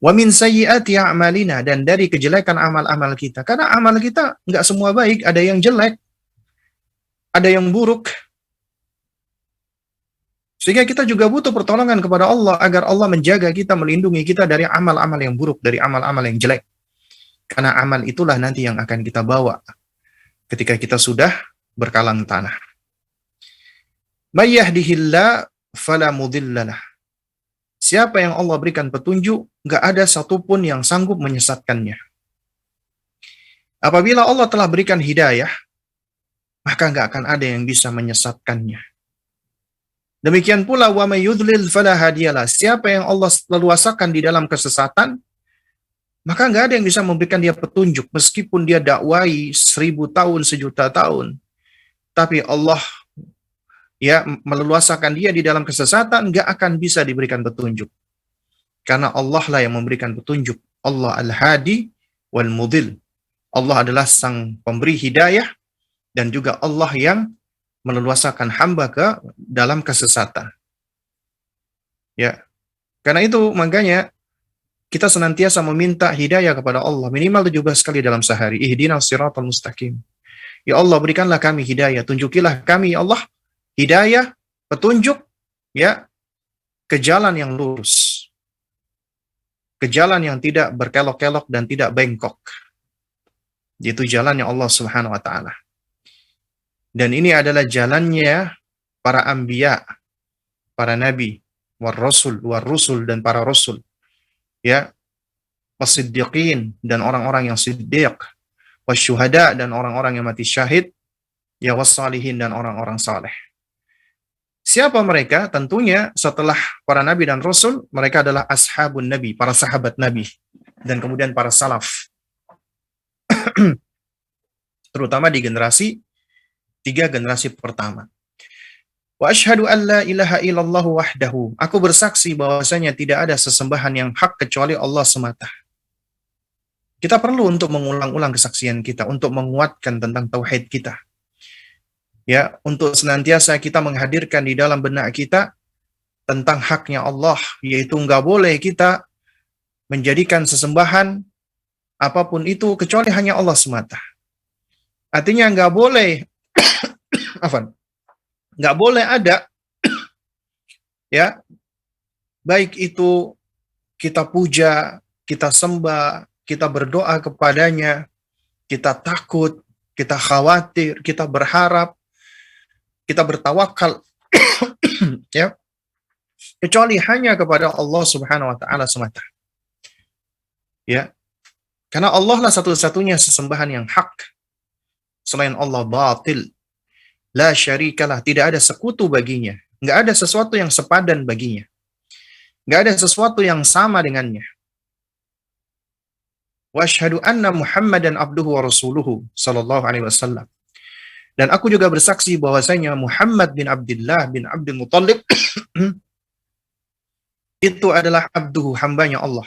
Speaker 1: Wa min sayyiati a'malina, dan dari kejelekan amal-amal kita. Karena amal kita nggak semua baik, ada yang jelek, ada yang buruk. Sehingga kita juga butuh pertolongan kepada Allah agar Allah menjaga kita, melindungi kita dari amal-amal yang buruk, dari amal-amal yang jelek. Karena amal itulah nanti yang akan kita bawa ketika kita sudah berkalang tanah. May yahdihillah fala mudhillalah. Siapa yang Allah berikan petunjuk, nggak ada satupun yang sanggup menyesatkannya. Apabila Allah telah berikan hidayah, maka nggak akan ada yang bisa menyesatkannya. Demikian pula wa may yudlil fala hadiyalah. Siapa yang Allah leluasakan di dalam kesesatan, maka nggak ada yang bisa memberikan dia petunjuk meskipun dia dakwai 1000 tahun, 1.000.000 tahun. Tapi Allah ya meleluasakan dia di dalam kesesatan, nggak akan bisa diberikan petunjuk. Karena Allah lah yang memberikan petunjuk. Allah al-hadi wal mudhil. Allah adalah sang pemberi hidayah, dan juga Allah yang meleluasakan hamba ke dalam kesesatan. Ya. Karena itu makanya kita senantiasa meminta hidayah kepada Allah minimal 17 kali dalam sehari. Ihdinas siratal mustaqim. Ya Allah, berikanlah kami hidayah, tunjukilah kami ya Allah hidayah, petunjuk ya ke jalan yang lurus. Ke jalan yang tidak berkelok-kelok dan tidak bengkok. Yaitu jalannya Allah Subhanahu wa taala. Dan ini adalah jalannya para anbiya, para nabi, war rusul dan para rasul. Ya, wasiddiqin dan orang-orang yang siddiq, wasyuhada dan orang-orang yang mati syahid, ya wassalihin dan orang-orang saleh. Siapa mereka? Tentunya setelah para nabi dan rasul, mereka adalah ashabun nabi, para sahabat nabi, dan kemudian para salaf. Terutama di tiga generasi pertama. Wa asyhadu an la ilaha illallah wahdahu. Aku bersaksi bahwasanya tidak ada sesembahan yang hak kecuali Allah semata. Kita perlu untuk mengulang-ulang kesaksian kita, untuk menguatkan tentang tauhid kita. Ya, untuk senantiasa kita menghadirkan di dalam benak kita tentang haknya Allah, yaitu nggak boleh kita menjadikan sesembahan apapun itu kecuali hanya Allah semata. Artinya nggak boleh nggak boleh ada ya, baik itu kita puja, kita sembah, kita berdoa kepadanya, kita takut, kita khawatir, kita berharap, kita bertawakal ya, kecuali hanya kepada Allah Subhanahu wa taala semata. Ya. Karena Allah lah satu-satunya sesembahan yang hak. Selain Allah batil. La syarikalah, tidak ada sekutu baginya. Nggak ada sesuatu yang sepadan baginya. Nggak ada sesuatu yang sama dengannya. Wa asyhadu anna Muhammadan abduhu wa rasuluhu sallallahu alaihi wasallam. Dan aku juga bersaksi bahwasanya Muhammad bin Abdullah bin Abdul Muttalib itu adalah abduhu, hambanya Allah.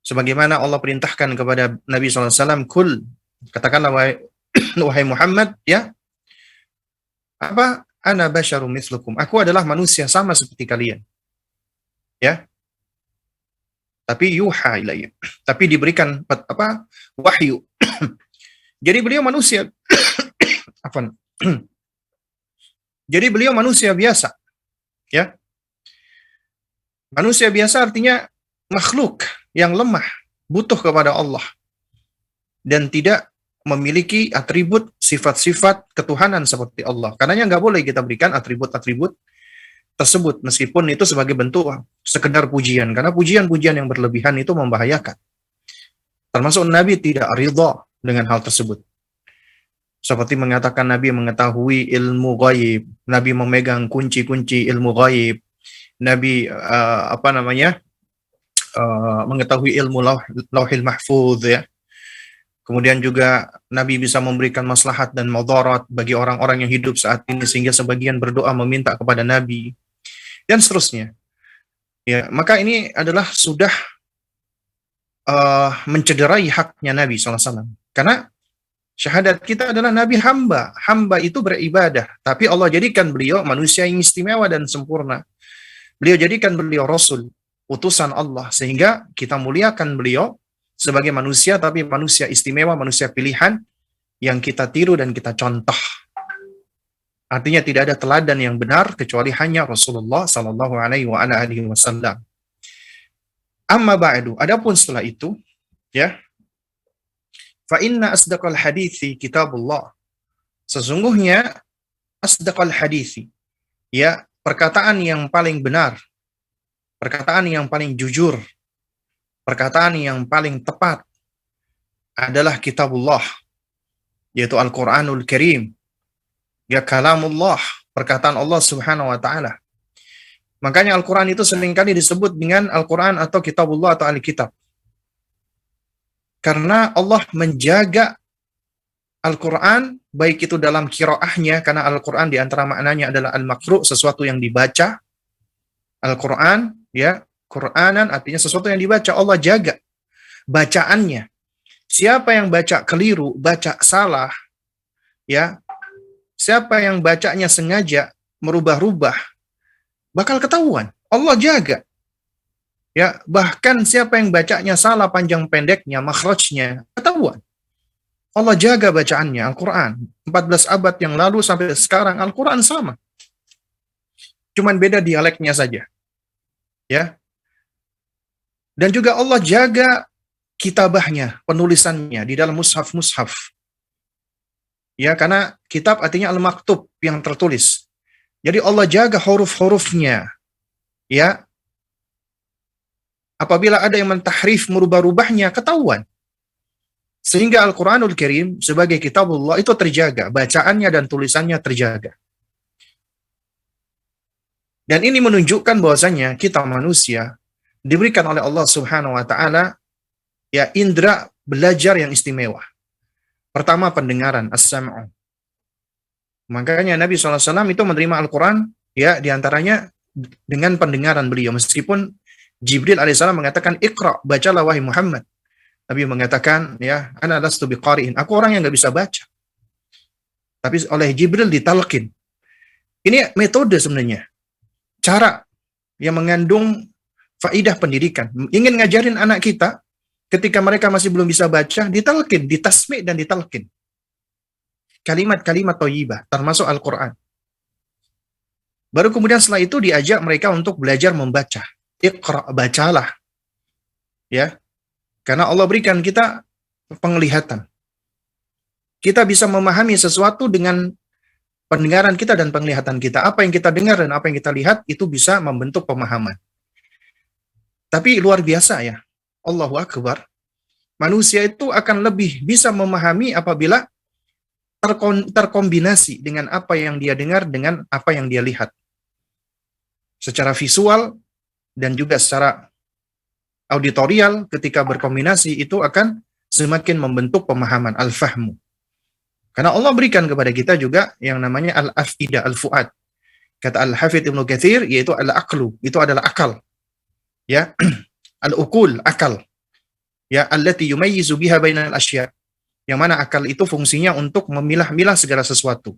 Speaker 1: Sebagaimana Allah perintahkan kepada Nabi SAW, kul Katakanlah wahai, wahai Muhammad, ya, apa ana basyarum mislukum. Aku adalah manusia sama seperti kalian. Ya, tapi yuha ilayya. Tapi diberikan apa? Wahyu. Jadi beliau manusia. Apa? Jadi beliau manusia biasa, ya. Manusia biasa artinya makhluk yang lemah, butuh kepada Allah dan tidak memiliki atribut sifat-sifat ketuhanan seperti Allah. Karenanya nggak boleh kita berikan atribut-atribut tersebut meskipun itu sebagai bentuk sekedar pujian, karena pujian-pujian yang berlebihan itu membahayakan. Termasuk Nabi tidak ridha dengan hal tersebut. Seperti mengatakan Nabi mengetahui ilmu ghaib, Nabi memegang kunci-kunci ilmu ghaib, Nabi mengetahui ilmu lauhil mahfuz, ya. Kemudian juga Nabi bisa memberikan maslahat dan madarat bagi orang-orang yang hidup saat ini sehingga sebagian berdoa meminta kepada Nabi dan seterusnya. Ya, maka ini adalah sudah mencederai haknya Nabi SAW. Karena syahadat kita adalah Nabi hamba. Hamba itu beribadah. Tapi Allah jadikan beliau manusia yang istimewa dan sempurna. Beliau jadikan beliau Rasul, utusan Allah. Sehingga kita muliakan beliau sebagai manusia, tapi manusia istimewa, manusia pilihan yang kita tiru dan kita contoh. Artinya tidak ada teladan yang benar kecuali hanya Rasulullah Sallallahu Alaihi Wasallam. Amma ba'du. Adapun setelah itu, ya, fa inna asdaqal hadithi kitabullah. Sesungguhnya asdaqal hadithi, ya, perkataan yang paling benar, perkataan yang paling jujur, perkataan yang paling tepat adalah kitabullah, yaitu Al-Quranul Karim, ya, kalamullah, perkataan Allah Subhanahu wa Ta'ala. Makanya Al-Quran itu seringkali disebut dengan Al-Quran atau kitabullah atau Alkitab. Karena Allah menjaga Al-Quran, baik itu dalam qiraahnya, karena Al-Quran diantara maknanya adalah al-maqru', sesuatu yang dibaca. Al-Quran, ya, Quranan artinya sesuatu yang dibaca. Allah jaga bacaannya. Siapa yang baca keliru, baca salah, ya, siapa yang bacanya sengaja merubah-rubah, bakal ketahuan. Allah jaga. Ya, bahkan siapa yang bacanya salah panjang pendeknya, makhrajnya, ketahuan. Allah jaga bacaannya, Al-Quran. 14 abad yang lalu sampai sekarang, Al-Quran sama. Cuman beda dialeknya saja. Ya. Dan juga Allah jaga kitabahnya, penulisannya di dalam mushaf-mushaf. Ya, karena kitab artinya al-maktub, yang tertulis. Jadi Allah jaga huruf-hurufnya. Ya. Apabila ada yang mentahrif, merubah-rubahnya, ketahuan. Sehingga Al-Quranul Karim sebagai kitabullah itu terjaga. Bacaannya dan tulisannya terjaga. Dan ini menunjukkan bahwasanya kita manusia diberikan oleh Allah Subhanahu wa Ta'ala, ya, indera belajar yang istimewa. Pertama, pendengaran, as-sam'u. Makanya Nabi SAW itu menerima Al-Quran, ya, diantaranya dengan pendengaran beliau. Meskipun Jibril alaihissalam mengatakan, Iqra, bacalah wahai Muhammad. Nabi mengatakan, ya, ana lastu biqari'in, aku orang yang nggak bisa baca. Tapi oleh Jibril ditalqin. Ini metode sebenarnya. Cara yang mengandung faidah pendidikan. Ingin ngajarin anak kita, ketika mereka masih belum bisa baca, ditalqin, ditasmi' dan ditalqin. Kalimat-kalimat thayyibah, termasuk Al-Quran. Baru kemudian setelah itu diajak mereka untuk belajar membaca. Iqra, bacalah. Ya. Karena Allah berikan kita penglihatan. Kita bisa memahami sesuatu dengan pendengaran kita dan penglihatan kita. Apa yang kita dengar dan apa yang kita lihat itu bisa membentuk pemahaman. Tapi luar biasa, ya. Allahu Akbar. Manusia itu akan lebih bisa memahami apabila terkombinasi dengan apa yang dia dengar dengan apa yang dia lihat. Secara visual dan juga secara auditorial, ketika berkombinasi itu akan semakin membentuk pemahaman, al-fahmu. Karena Allah berikan kepada kita juga yang namanya al-afida, al-fuad. Kata Al-Hafidz Ibnu Katsir, yaitu al-aqlu, itu adalah akal. Ya, al-uqul, akal. Ya, allati yumayyizu biha bainal asya. Yang mana akal itu fungsinya untuk memilah-milah segala sesuatu.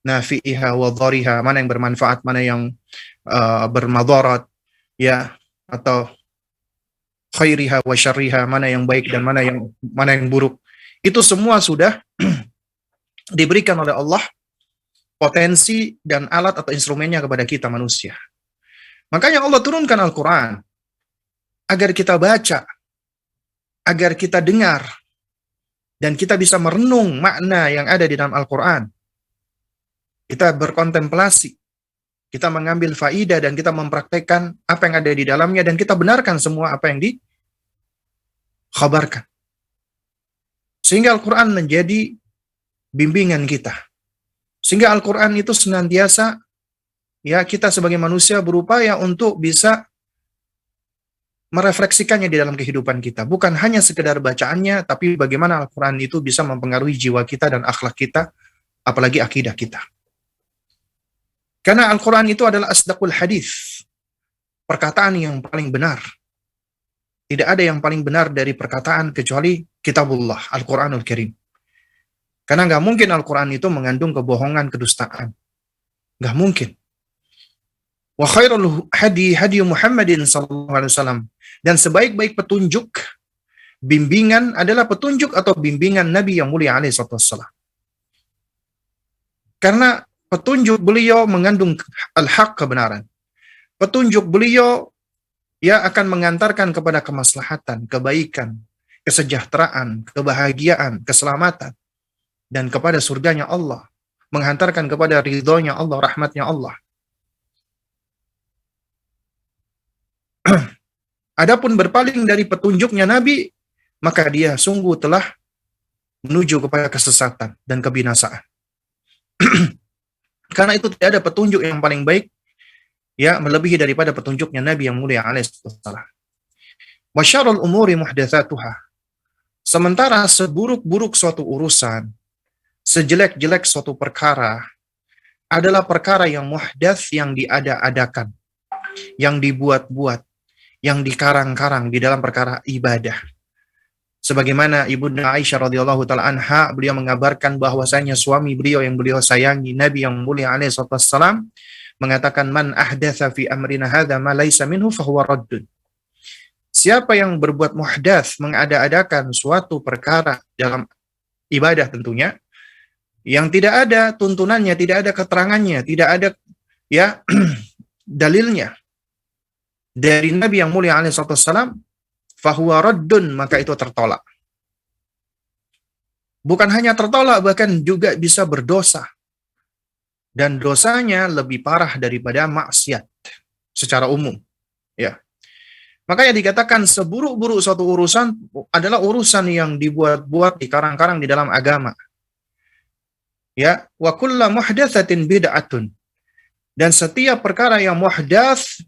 Speaker 1: Nafi'iha wa dhariha, mana yang bermanfaat, mana yang bermadarat, ya, atau khairiha wa syarriha, mana yang baik dan mana yang buruk. Itu semua sudah diberikan oleh Allah potensi dan alat atau instrumennya kepada kita manusia. Makanya Allah turunkan Al-Quran agar kita baca, agar kita dengar, dan kita bisa merenung makna yang ada di dalam Al-Quran. Kita berkontemplasi, kita mengambil faidah dan kita mempraktekkan apa yang ada di dalamnya dan kita benarkan semua apa yang dikhabarkan. Sehingga Al-Quran menjadi bimbingan kita. Sehingga Al-Quran itu senantiasa, ya, kita sebagai manusia berupaya untuk bisa merefleksikannya di dalam kehidupan kita. Bukan hanya sekedar bacaannya, tapi bagaimana Al-Quran itu bisa mempengaruhi jiwa kita dan akhlak kita, apalagi akidah kita. Karena Al-Quran itu adalah asdaqul hadis, perkataan yang paling benar. Tidak ada yang paling benar dari perkataan kecuali Kitabullah, Al-Quranul Karim. Karena nggak mungkin Al-Quran itu mengandung kebohongan, kedustaan. Nggak mungkin. Wa khairul hadi hadi Muhammadin sallallahu alaihi wasallam. Dan sebaik-baik petunjuk, bimbingan adalah petunjuk atau bimbingan Nabi yang mulia alaihi wasallam. Karena petunjuk beliau mengandung al-haq, kebenaran. Petunjuk beliau ya akan mengantarkan kepada kemaslahatan, kebaikan, kesejahteraan, kebahagiaan, keselamatan, dan kepada surganya Allah, menghantarkan kepada ridhonya Allah, rahmatnya Allah. Adapun berpaling dari petunjuknya Nabi, maka dia sungguh telah menuju kepada kesesatan dan kebinasaan. Karena itu tidak ada petunjuk yang paling baik, ya, melebihi daripada petunjuknya Nabi yang mulia alaihi wasallam. Wa syarrul umuri muhdatsatuha. Sementara seburuk-buruk suatu urusan, sejelek-jelek suatu perkara adalah perkara yang muhdats, yang diada-adakan, yang dibuat-buat, yang dikarang-karang di dalam perkara ibadah. Sebagaimana Ibunda Aisyah radhiyallahu taala anha, beliau mengabarkan bahwasanya suami beliau yang beliau sayangi, Nabi yang mulia alaihi wasallam, mengatakan, man ahdatsa fi amrina hadza ma laisa minhu fahuwa raddun. Siapa yang berbuat muhdats, mengada-adakan suatu perkara dalam ibadah tentunya, yang tidak ada tuntunannya, tidak ada keterangannya, tidak ada, ya, dalilnya dari Nabi yang mulia alaihi wasallam, fahuwa raddun, maka itu tertolak. Bukan hanya tertolak, bahkan juga bisa berdosa. Dan dosanya lebih parah daripada maksiat secara umum. Ya. Makanya dikatakan seburuk-buruk suatu urusan adalah urusan yang dibuat-buat, dikarang-karang di dalam agama. Ya, wa kullu muhdatsatin bid'atun. Dan setiap perkara yang muhdats,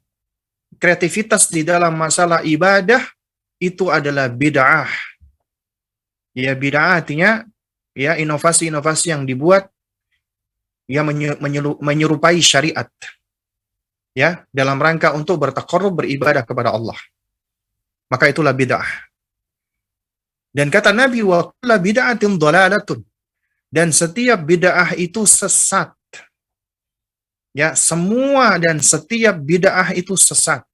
Speaker 1: kreativitas di dalam masalah ibadah, itu adalah bid'ah. Ya, bid'ah artinya ya inovasi-inovasi yang dibuat yang menyerupai syariat. Ya, dalam rangka untuk bertaqarrub, beribadah kepada Allah. Maka itulah bid'ah. Dan kata Nabi, wa kullu bid'atin dhalalatun. Dan setiap bid'ah itu sesat. Ya, semua dan setiap bid'ah itu sesat.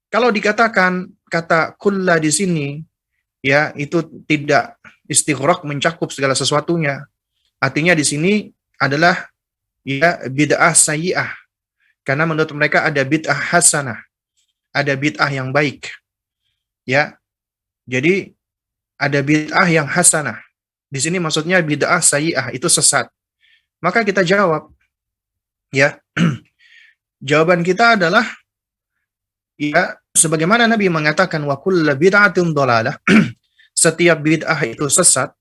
Speaker 1: Kalau dikatakan kata kulla di sini, ya, itu tidak istighraq, mencakup segala sesuatunya. Artinya di sini adalah ya bid'ah sayyi'ah. Karena menurut mereka ada bid'ah hasanah, ada bid'ah yang baik. Ya. Jadi ada bid'ah yang hasanah. Di sini maksudnya bid'ah sayyi'ah, itu sesat. Maka kita jawab, ya. Jawaban kita adalah ya, sebagaimana Nabi mengatakan wa kullu bid'atin dhalalah, setiap bid'ah itu sesat,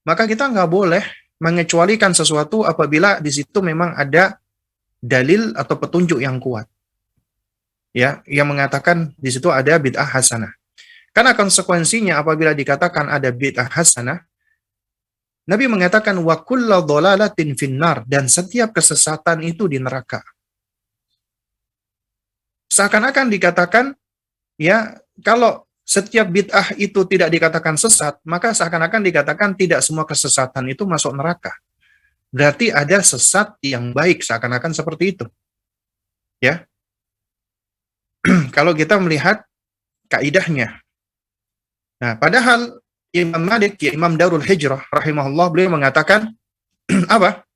Speaker 1: maka kita nggak boleh mengecualikan sesuatu apabila di situ memang ada dalil atau petunjuk yang kuat. Ya, yang mengatakan di situ ada bid'ah hasanah. Karena konsekuensinya apabila dikatakan ada bid'ah hasanah, Nabi mengatakan wa kullu dhalalatin finnar, dan setiap kesesatan itu di neraka. Seakan-akan dikatakan, ya, kalau setiap bid'ah itu tidak dikatakan sesat, maka seakan-akan dikatakan tidak semua kesesatan itu masuk neraka. Berarti ada sesat yang baik, seakan-akan seperti itu. Ya, kalau kita melihat kaidahnya. Nah, padahal Imam Malik, ya Imam Darul Hijrah rahimahullah, beliau mengatakan apa?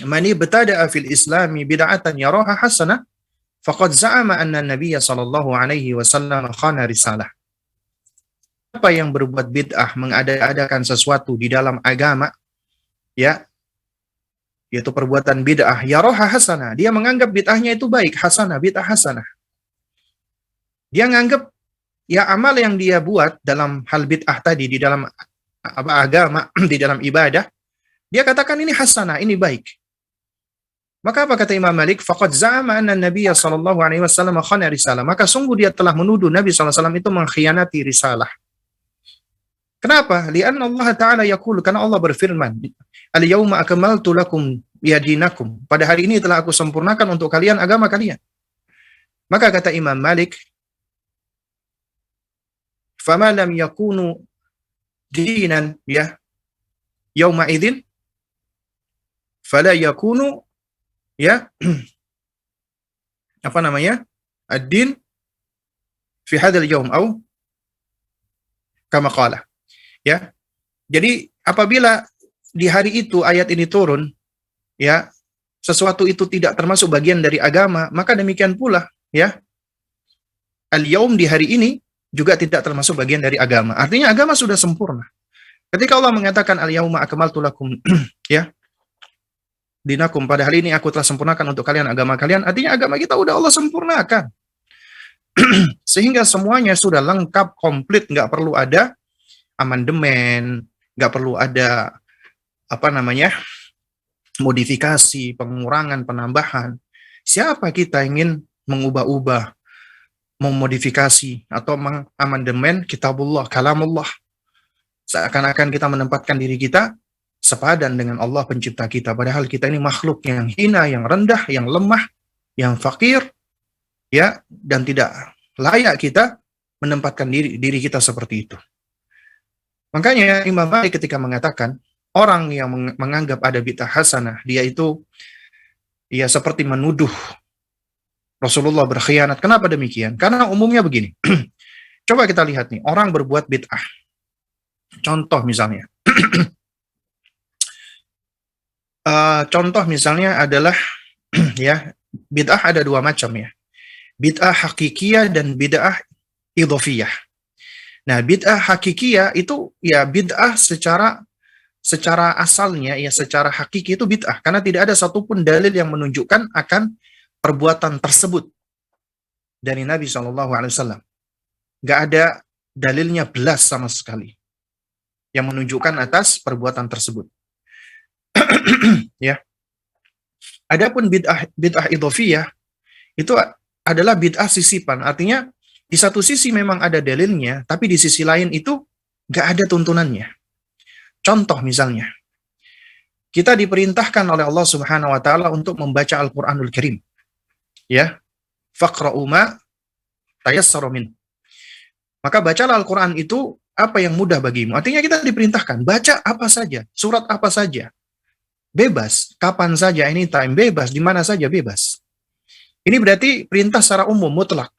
Speaker 1: Man ibtada'a fil Islami bid'atan yaraha hasanah faqad za'ama anna Nabiy sallallahu alaihi wasallam khana risalah. Apa yang berbuat bid'ah, mengada-adakan sesuatu di dalam agama, ya, yaitu perbuatan bid'ah, yaraha hasanah, dia menganggap bid'ahnya itu baik, hasanah, bid'ah hasanah. Dia menganggap ya amal yang dia buat dalam hal bid'ah tadi, di dalam agama, di dalam ibadah, dia katakan ini hasanah, ini baik. Maka apa kata Imam Malik? Faqad za'ama anna Nabiy sallallahu alaihi wasallam khana risalah. Maka sungguh dia telah menuduh Nabi sallallahu alaihi wasallam itu mengkhianati risalah. Kenapa? Lianna Allah Ta'ala yaqul, karena Allah berfirman, Al-yawma akmaltu lakum dinakum. Pada hari ini telah aku sempurnakan untuk kalian agama kalian. Maka kata Imam Malik, fama lam yakunu dinan ya yauma idzin fala yakunu ya apa namanya? Ad-din fi hadzal yaum au kama qala. Ya. Jadi apabila di hari itu ayat ini turun, ya, sesuatu itu tidak termasuk bagian dari agama, maka demikian pula, ya, al-yaum di hari ini juga tidak termasuk bagian dari agama. Artinya agama sudah sempurna. Ketika Allah mengatakan al-yauma akmaltu lakum ya dinakum, pada hari ini aku telah sempurnakan untuk kalian agama kalian, artinya agama kita udah Allah sempurnakan. Sehingga semuanya sudah lengkap, komplit, nggak perlu ada amandemen, nggak perlu ada apa namanya modifikasi, pengurangan, penambahan. Siapa kita ingin mengubah-ubah, memodifikasi atau mengamandemen kitabullah, kalamullah, seakan-akan kita menempatkan diri kita sepadan dengan Allah pencipta kita, padahal kita ini makhluk yang hina, yang rendah, yang lemah, yang fakir, ya, dan tidak layak kita menempatkan diri kita seperti itu. Makanya Imam Malik ketika mengatakan orang yang menganggap ada bid'ah hasanah, dia itu ya seperti menuduh Rasulullah berkhianat. Kenapa demikian? Karena umumnya begini. Coba kita lihat nih, orang berbuat bid'ah. Contoh misalnya. Contoh misalnya adalah ya, bid'ah ada dua macam ya. Bid'ah hakikiyah dan bid'ah idhofiyah. Nah, bid'ah hakikiyah itu ya bid'ah secara asalnya, ya secara hakiki itu bid'ah, karena tidak ada satupun dalil yang menunjukkan akan perbuatan tersebut dari Nabi SAW. Nggak ada dalilnya belas sama sekali yang menunjukkan atas perbuatan tersebut. Ya. Adapun bid'ah idhofiyah itu adalah bid'ah sisipan, artinya di satu sisi memang ada dalilnya, tapi di sisi lain itu nggak ada tuntunannya. Contoh misalnya, kita diperintahkan oleh Allah Subhanahu wa taala untuk membaca Al-Qur'anul Karim. Ya. Faqra'u ma tayassara min. Maka bacalah Al-Qur'an itu apa yang mudah bagimu. Artinya kita diperintahkan baca apa saja, surat apa saja. Bebas, kapan saja, anytime, bebas, di mana saja bebas. Ini berarti perintah secara umum mutlak.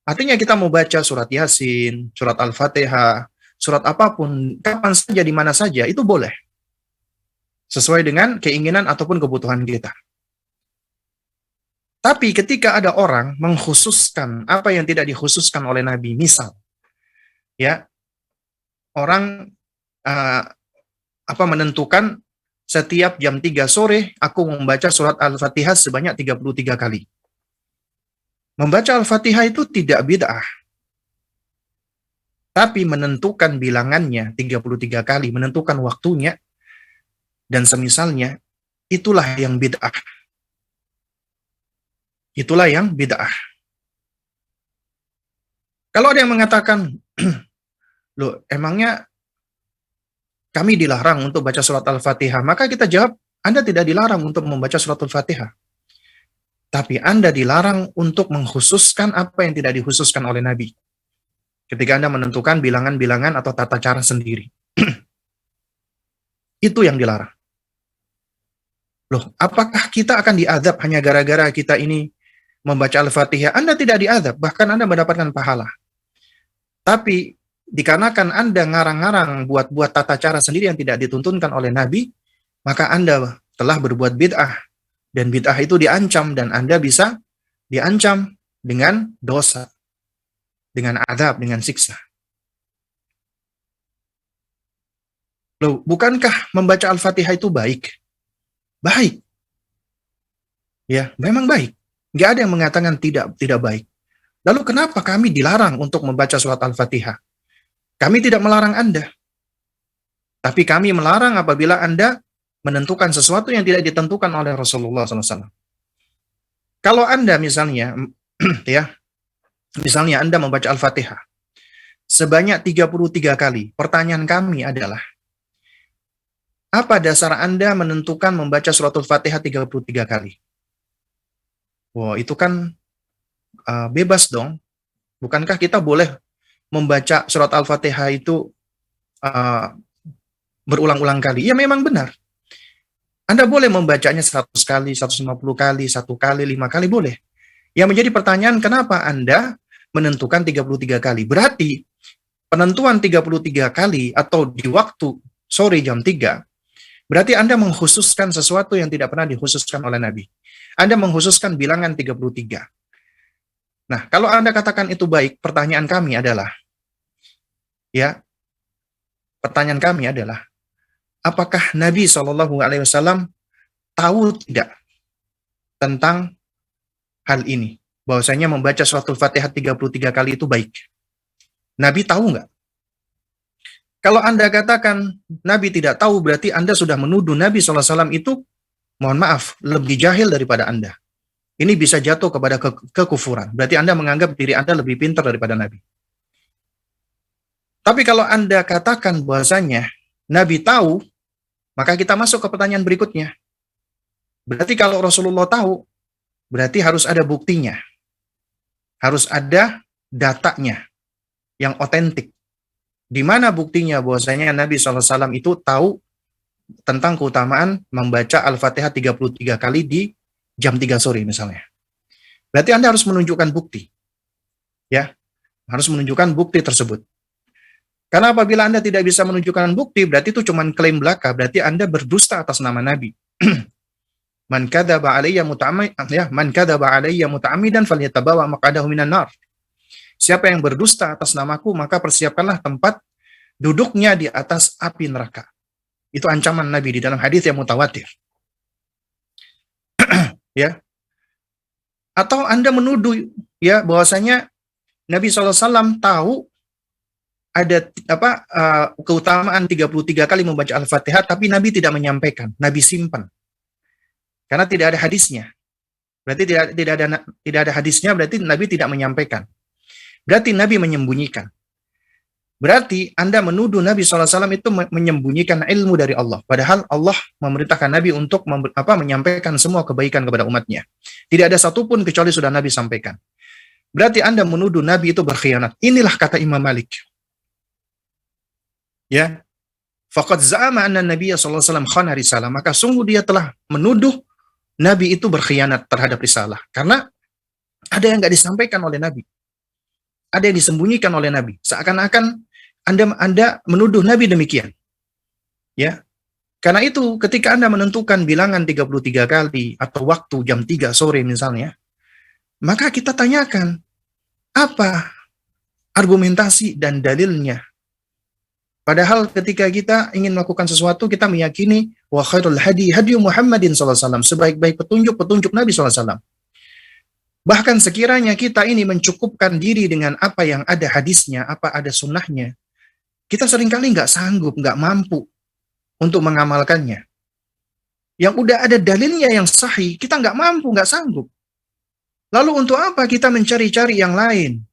Speaker 1: Artinya kita mau baca surat Yasin, surat Al-Fatihah, surat apapun, kapan saja, di mana saja, itu boleh. Sesuai dengan keinginan ataupun kebutuhan kita. Tapi ketika ada orang mengkhususkan apa yang tidak dikhususkan oleh Nabi, misal, ya, orang menentukan setiap jam 3 sore aku membaca surat Al-Fatihah sebanyak 33 kali. Membaca Al-Fatihah itu tidak bid'ah. Tapi menentukan bilangannya 33 kali, menentukan waktunya, dan semisalnya, itulah yang bid'ah. Itulah yang bid'ah. Kalau ada yang mengatakan, loh, emangnya kami dilarang untuk baca surat Al-Fatihah, maka kita jawab, Anda tidak dilarang untuk membaca surat Al-Fatihah. Tapi Anda dilarang untuk mengkhususkan apa yang tidak dikhususkan oleh Nabi. Ketika Anda menentukan bilangan-bilangan atau tata cara sendiri. Itu yang dilarang. Loh, apakah kita akan diazab hanya gara-gara kita ini membaca Al-Fatihah? Anda tidak diazab, bahkan Anda mendapatkan pahala. Tapi dikarenakan Anda ngarang-ngarang buat tata cara sendiri yang tidak dituntunkan oleh Nabi, maka Anda telah berbuat bid'ah. Dan bid'ah itu diancam, dan Anda bisa diancam dengan dosa, dengan azab, dengan siksa. Loh, bukankah membaca Al-Fatihah itu baik? Baik. Ya, memang baik. Nggak ada yang mengatakan tidak baik. Lalu kenapa kami dilarang untuk membaca surat Al-Fatihah? Kami tidak melarang Anda. Tapi kami melarang apabila Anda menentukan sesuatu yang tidak ditentukan oleh Rasulullah SAW. Kalau Anda misalnya, ya, misalnya Anda membaca Al-Fatihah sebanyak 33 kali, pertanyaan kami adalah, apa dasar Anda menentukan membaca surat Al-Fatihah 33 kali? Wah, itu kan bebas dong. Bukankah kita boleh membaca surat Al-Fatihah itu berulang-ulang kali? Ya memang benar. Anda boleh membacanya 100 kali, 150 kali, 1 kali, 5 kali, boleh. Yang menjadi pertanyaan, kenapa Anda menentukan 33 kali? Berarti penentuan 33 kali atau di waktu sore jam 3, berarti Anda mengkhususkan sesuatu yang tidak pernah dikhususkan oleh Nabi. Anda mengkhususkan bilangan 33. Nah, kalau Anda katakan itu baik, pertanyaan kami adalah, apakah Nabi SAW tahu tidak tentang hal ini? Bahwasanya membaca surat Al-Fatihah 33 kali itu baik. Nabi tahu nggak? Kalau Anda katakan Nabi tidak tahu, berarti Anda sudah menuduh Nabi SAW itu, mohon maaf, lebih jahil daripada Anda. Ini bisa jatuh kepada kekufuran. Berarti Anda menganggap diri Anda lebih pintar daripada Nabi. Tapi kalau Anda katakan bahwasanya Nabi tahu, maka kita masuk ke pertanyaan berikutnya. Berarti kalau Rasulullah tahu, berarti harus ada buktinya. Harus ada datanya yang otentik. Di mana buktinya bahwasanya Nabi SAW itu tahu tentang keutamaan membaca Al-Fatihah 33 kali di jam 3 sore misalnya. Berarti Anda harus menunjukkan bukti. Ya, harus menunjukkan bukti tersebut. Karena apabila Anda tidak bisa menunjukkan bukti, berarti itu cuma klaim belaka, berarti Anda berdusta atas nama Nabi. Man kadzaba alayya muta'ammidan falyatabawa maq'adahu minan nar. Siapa yang berdusta atas namaku, maka persiapkanlah tempat duduknya di atas api neraka. Itu ancaman Nabi di dalam hadis yang mutawatir. Ya. Atau Anda menuduh ya bahwasanya Nabi SAW tahu ada keutamaan 33 kali membaca Al-Fatihah, tapi Nabi tidak menyampaikan, Nabi simpan. Karena tidak ada hadisnya. Berarti tidak ada hadisnya, berarti Nabi tidak menyampaikan. Berarti Nabi menyembunyikan. Berarti Anda menuduh Nabi SAW itu menyembunyikan ilmu dari Allah. Padahal Allah memerintahkan Nabi untuk menyampaikan semua kebaikan kepada umatnya. Tidak ada satupun kecuali sudah Nabi sampaikan. Berarti Anda menuduh Nabi itu berkhianat. Inilah kata Imam Malik. Ya, faqad za'ama anna Nabiya sallallahu alaihi wasallam khana risalah. Maka sungguh dia telah menuduh Nabi itu berkhianat terhadap risalah. Karena ada yang nggak disampaikan oleh Nabi. Ada yang disembunyikan oleh Nabi. Seakan-akan Anda menuduh Nabi demikian. Ya. Karena itu ketika Anda menentukan bilangan 33 kali atau waktu jam 3 sore misalnya, maka kita tanyakan, apa argumentasi dan dalilnya? Padahal ketika kita ingin melakukan sesuatu, kita meyakini wa khairul hadi Muhammadin sallallahu alaihi wasallam, sebaik-baik petunjuk Nabi sallallahu alaihi wasallam. Bahkan sekiranya kita ini mencukupkan diri dengan apa yang ada hadisnya, apa ada sunnahnya, kita seringkali nggak sanggup, nggak mampu untuk mengamalkannya. Yang udah ada dalilnya yang sahih, kita nggak mampu, nggak sanggup. Lalu untuk apa kita mencari-cari yang lain,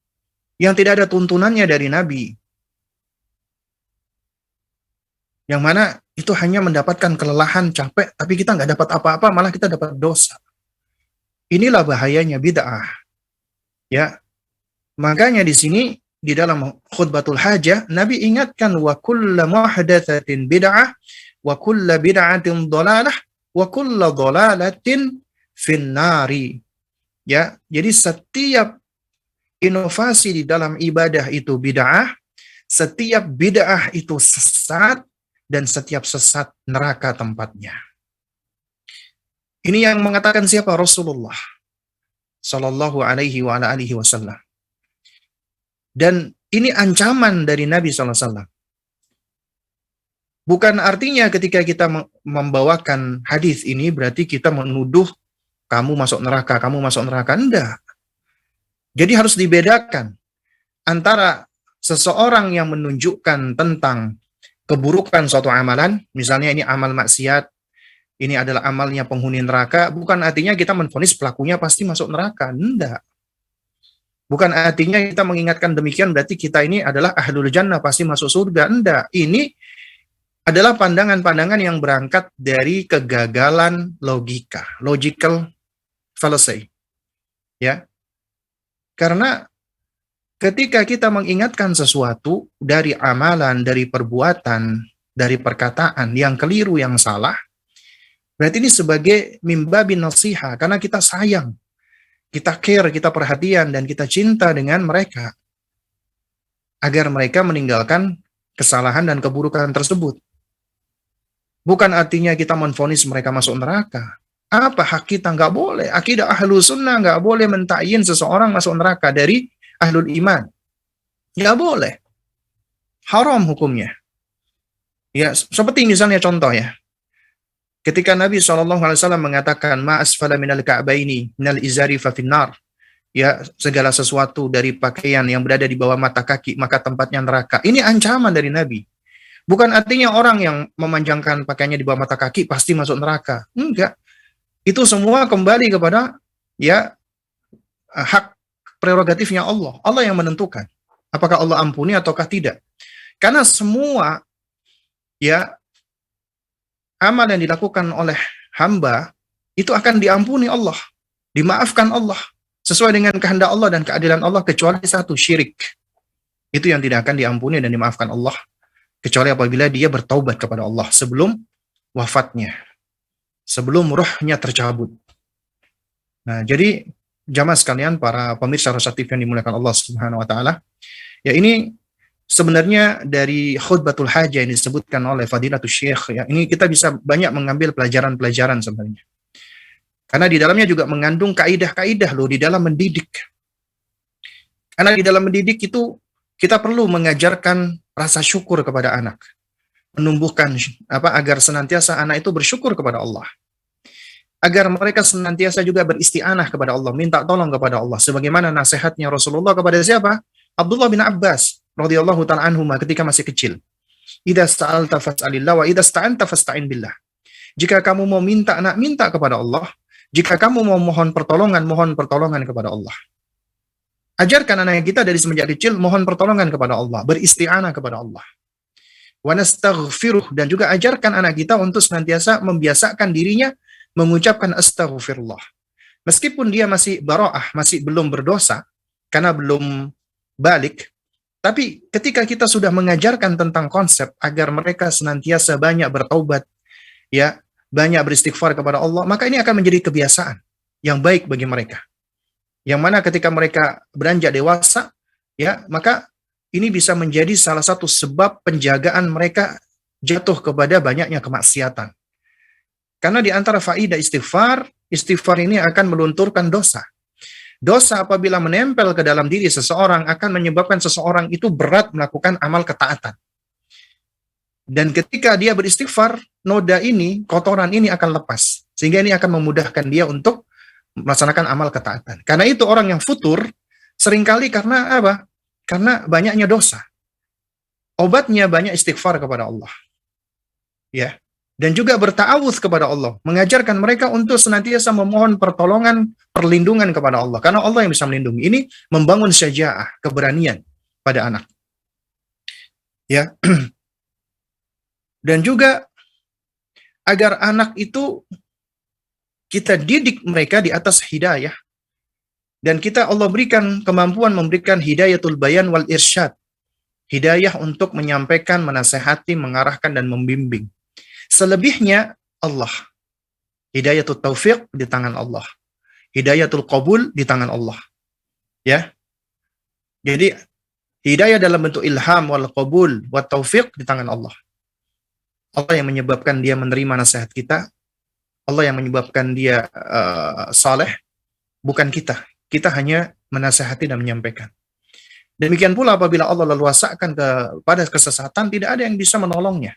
Speaker 1: yang tidak ada tuntunannya dari Nabi? Yang mana itu hanya mendapatkan kelelahan, capek, tapi kita nggak dapat apa-apa, malah kita dapat dosa. Inilah bahayanya bid'ah. Ya, makanya di sini di dalam khutbatul hajah, Nabi ingatkan wa kullu muhdatsatin bid'ah wa kullu bid'atin dhalalah wa kullu dhalalatin finnari. Ya, jadi setiap inovasi di dalam ibadah itu bid'ah, setiap bid'ah itu sesat, dan setiap sesat neraka tempatnya. Ini yang mengatakan siapa? Rasulullah Sallallahu alaihi wa ala alihi wasallam. Dan ini ancaman dari Nabi SAW. Bukan artinya ketika kita membawakan hadis ini berarti kita menuduh kamu masuk neraka, kamu masuk neraka. Enggak. Jadi harus dibedakan antara seseorang yang menunjukkan tentang keburukan suatu amalan, misalnya ini amal maksiat, ini adalah amalnya penghuni neraka, bukan artinya kita menvonis pelakunya pasti masuk neraka. Enggak. Bukan artinya kita mengingatkan demikian berarti kita ini adalah ahlul jannah pasti masuk surga. Enggak. Ini adalah pandangan-pandangan yang berangkat dari kegagalan logika, logical fallacy. Ya. Karena ketika kita mengingatkan sesuatu dari amalan, dari perbuatan, dari perkataan yang keliru, yang salah, berarti ini sebagai mimbabi nasiha, karena kita sayang, kita care, kita perhatian, dan kita cinta dengan mereka, agar mereka meninggalkan kesalahan dan keburukan tersebut. Bukan artinya kita menvonis mereka masuk neraka. Apa hak kita? Nggak boleh. Akidah ahlu sunnah nggak boleh mentakyin seseorang masuk neraka dari ahlul iman. Nggak boleh. Haram hukumnya. Ya, seperti misalnya contoh ya. Ketika Nabi SAW mengatakan, ma asfala minal ka'baini minal izari fa finnar. Ya, segala sesuatu dari pakaian yang berada di bawah mata kaki, maka tempatnya neraka. Ini ancaman dari Nabi. Bukan artinya orang yang memanjangkan pakaiannya di bawah mata kaki pasti masuk neraka. Enggak. Itu semua kembali kepada ya hak prerogatifnya Allah. Allah yang menentukan apakah Allah ampuni ataukah tidak. Karena semua ya amal yang dilakukan oleh hamba itu akan diampuni Allah, dimaafkan Allah sesuai dengan kehendak Allah dan keadilan Allah, kecuali satu, syirik. Itu yang tidak akan diampuni dan dimaafkan Allah kecuali apabila dia bertaubat kepada Allah sebelum wafatnya, sebelum ruhnya tercabut. Nah, jadi jamaah sekalian, para pemirsa Rosatif yang dimuliakan Allah Subhanahu wa taala, ya ini sebenarnya dari khutbatul hajah yang disebutkan oleh Fadilatul Syekh, ya ini kita bisa banyak mengambil pelajaran-pelajaran sebenarnya. Karena di dalamnya juga mengandung kaidah-kaidah loh di dalam mendidik. Karena di dalam mendidik itu kita perlu mengajarkan rasa syukur kepada anak. Menumbuhkan agar senantiasa anak itu bersyukur kepada Allah. Agar mereka senantiasa juga beristi'anah kepada Allah, minta tolong kepada Allah, sebagaimana nasihatnya Rasulullah kepada siapa? Abdullah bin Abbas radhiyallahu ta'ala anhuma ketika masih kecil. Idza sa'alta fas'alillah wa idza sta'anta fasta'in billah. Jika kamu mau minta, anak minta kepada Allah. Jika kamu mau mohon pertolongan kepada Allah. Ajarkan anak kita dari semenjak kecil mohon pertolongan kepada Allah, beristi'anah kepada Allah. Wa nastaghfiruh, dan juga ajarkan anak kita untuk senantiasa membiasakan dirinya mengucapkan astaghfirullah. Meskipun dia masih bara'ah, masih belum berdosa, karena belum balik, tapi ketika kita sudah mengajarkan tentang konsep agar mereka senantiasa banyak bertaubat, ya, banyak beristighfar kepada Allah, maka ini akan menjadi kebiasaan yang baik bagi mereka. Yang mana ketika mereka beranjak dewasa, ya, maka ini bisa menjadi salah satu sebab penjagaan mereka jatuh kepada banyaknya kemaksiatan. Karena di antara faidah istighfar ini akan melunturkan dosa. Dosa apabila menempel ke dalam diri seseorang akan menyebabkan seseorang itu berat melakukan amal ketaatan. Dan ketika dia beristighfar, noda ini, kotoran ini akan lepas. Sehingga ini akan memudahkan dia untuk melaksanakan amal ketaatan. Karena itu orang yang futur seringkali karena apa? Karena banyaknya dosa. Obatnya banyak istighfar kepada Allah. Ya. Dan juga berta'awudz kepada Allah, mengajarkan mereka untuk senantiasa memohon pertolongan, perlindungan kepada Allah, karena Allah yang bisa melindungi. Ini membangun syaja'ah, keberanian pada anak. Ya. Dan juga agar anak itu kita didik mereka di atas hidayah, Dan kita Allah berikan kemampuan memberikan hidayatul bayan wal irsyad. Hidayah untuk menyampaikan, menasehati, mengarahkan, dan membimbing. Selebihnya Allah. Hidayatul taufiq di tangan Allah. Hidayatul qabul di tangan Allah. Ya. Jadi hidayah dalam bentuk ilham wal qabul wat taufiq di tangan Allah. Allah yang menyebabkan dia menerima nasihat kita. Allah yang menyebabkan dia saleh, bukan kita. Kita hanya menasehati dan menyampaikan. Demikian pula apabila Allah leluasakan kepada kesesatan, tidak ada yang bisa menolongnya.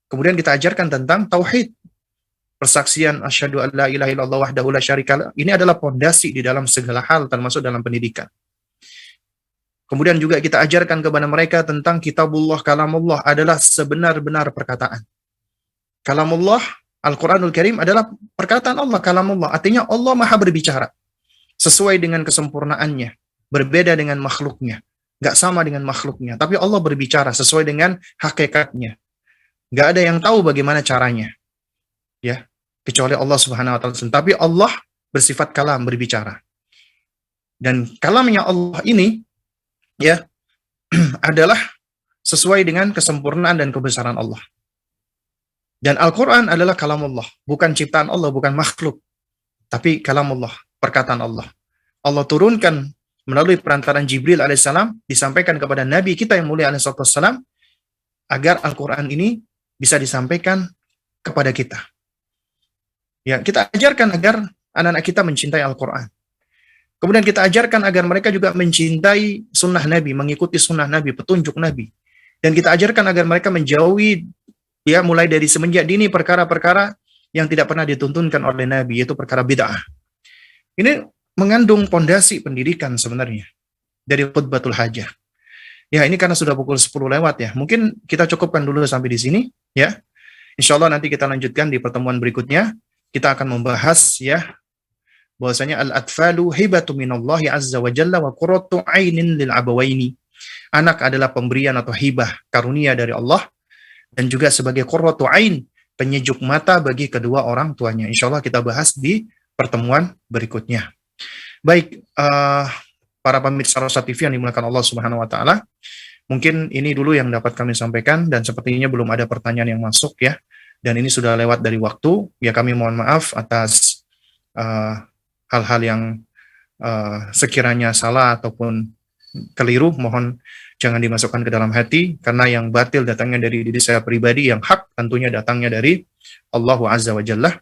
Speaker 1: Kemudian kita ajarkan tentang tauhid. Persaksian asyhadu an la ilaha illallah wahdahu la syarikalah. Ini adalah pondasi di dalam segala hal, termasuk dalam pendidikan. Kemudian juga kita ajarkan kepada mereka tentang kitabullah, kalamullah adalah sebenar-benar perkataan. Kalamullah, Al-Quranul Karim adalah perkataan Allah, kalamullah. Artinya Allah maha berbicara. Sesuai dengan kesempurnaannya. Berbeda dengan makhluknya. Nggak sama dengan makhluknya. Tapi Allah berbicara sesuai dengan hakikatnya. Nggak ada yang tahu bagaimana caranya. Ya, kecuali Allah Subhanahu wa taala. Tapi Allah bersifat kalam, berbicara. Dan kalamnya Allah ini ya adalah sesuai dengan kesempurnaan dan kebesaran Allah. Dan Al-Quran adalah kalamullah, bukan ciptaan Allah, bukan makhluk, tapi kalamullah, perkataan Allah. Allah turunkan melalui perantaran Jibril alaihissalam, disampaikan kepada Nabi kita yang mulia alaihissalam, agar Al-Quran ini bisa disampaikan kepada kita. Ya, kita ajarkan agar anak-anak kita mencintai Al-Quran. Kemudian kita ajarkan agar mereka juga mencintai sunnah Nabi, mengikuti sunnah Nabi, petunjuk Nabi. Dan kita ajarkan agar mereka menjauhi, ya, mulai dari semenjak dini perkara-perkara yang tidak pernah dituntunkan oleh Nabi, yaitu perkara bid'ah. Ini mengandung pondasi pendidikan sebenarnya dari khutbatul hajah. Ya, ini karena sudah pukul 10 lewat ya. Mungkin kita cukupkan dulu sampai di sini ya. Insya Allah nanti kita lanjutkan di pertemuan berikutnya. Kita akan membahas ya bahwasanya al-atfalu hibatu minallahi azza wa jalla wa qurratu ainin lil abawaini. Anak adalah pemberian atau hibah, karunia dari Allah, dan juga sebagai qurratu ain, penyejuk mata bagi kedua orang tuanya. Insyaallah kita bahas di pertemuan berikutnya. Baik, para pemirsa Rosa TV yang dimuliakan Allah Subhanahu wa taala, mungkin ini dulu yang dapat kami sampaikan, dan sepertinya belum ada pertanyaan yang masuk ya. Dan ini sudah lewat dari waktu, ya kami mohon maaf atas hal-hal yang sekiranya salah ataupun keliru, mohon jangan dimasukkan ke dalam hati, karena yang batil datangnya dari diri saya pribadi, yang hak tentunya datangnya dari Allah Azza wa Jalla.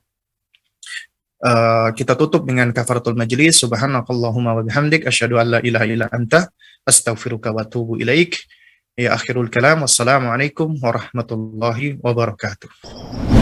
Speaker 1: Kita tutup dengan kafaratul majlis. Subhanakallahumma wa bihamdik, asyhadu an la ilaha illa anta, astaghfiruka wa atubu ilaik. Ya akhirul kalam, wassalamualaikum warahmatullahi wabarakatuh.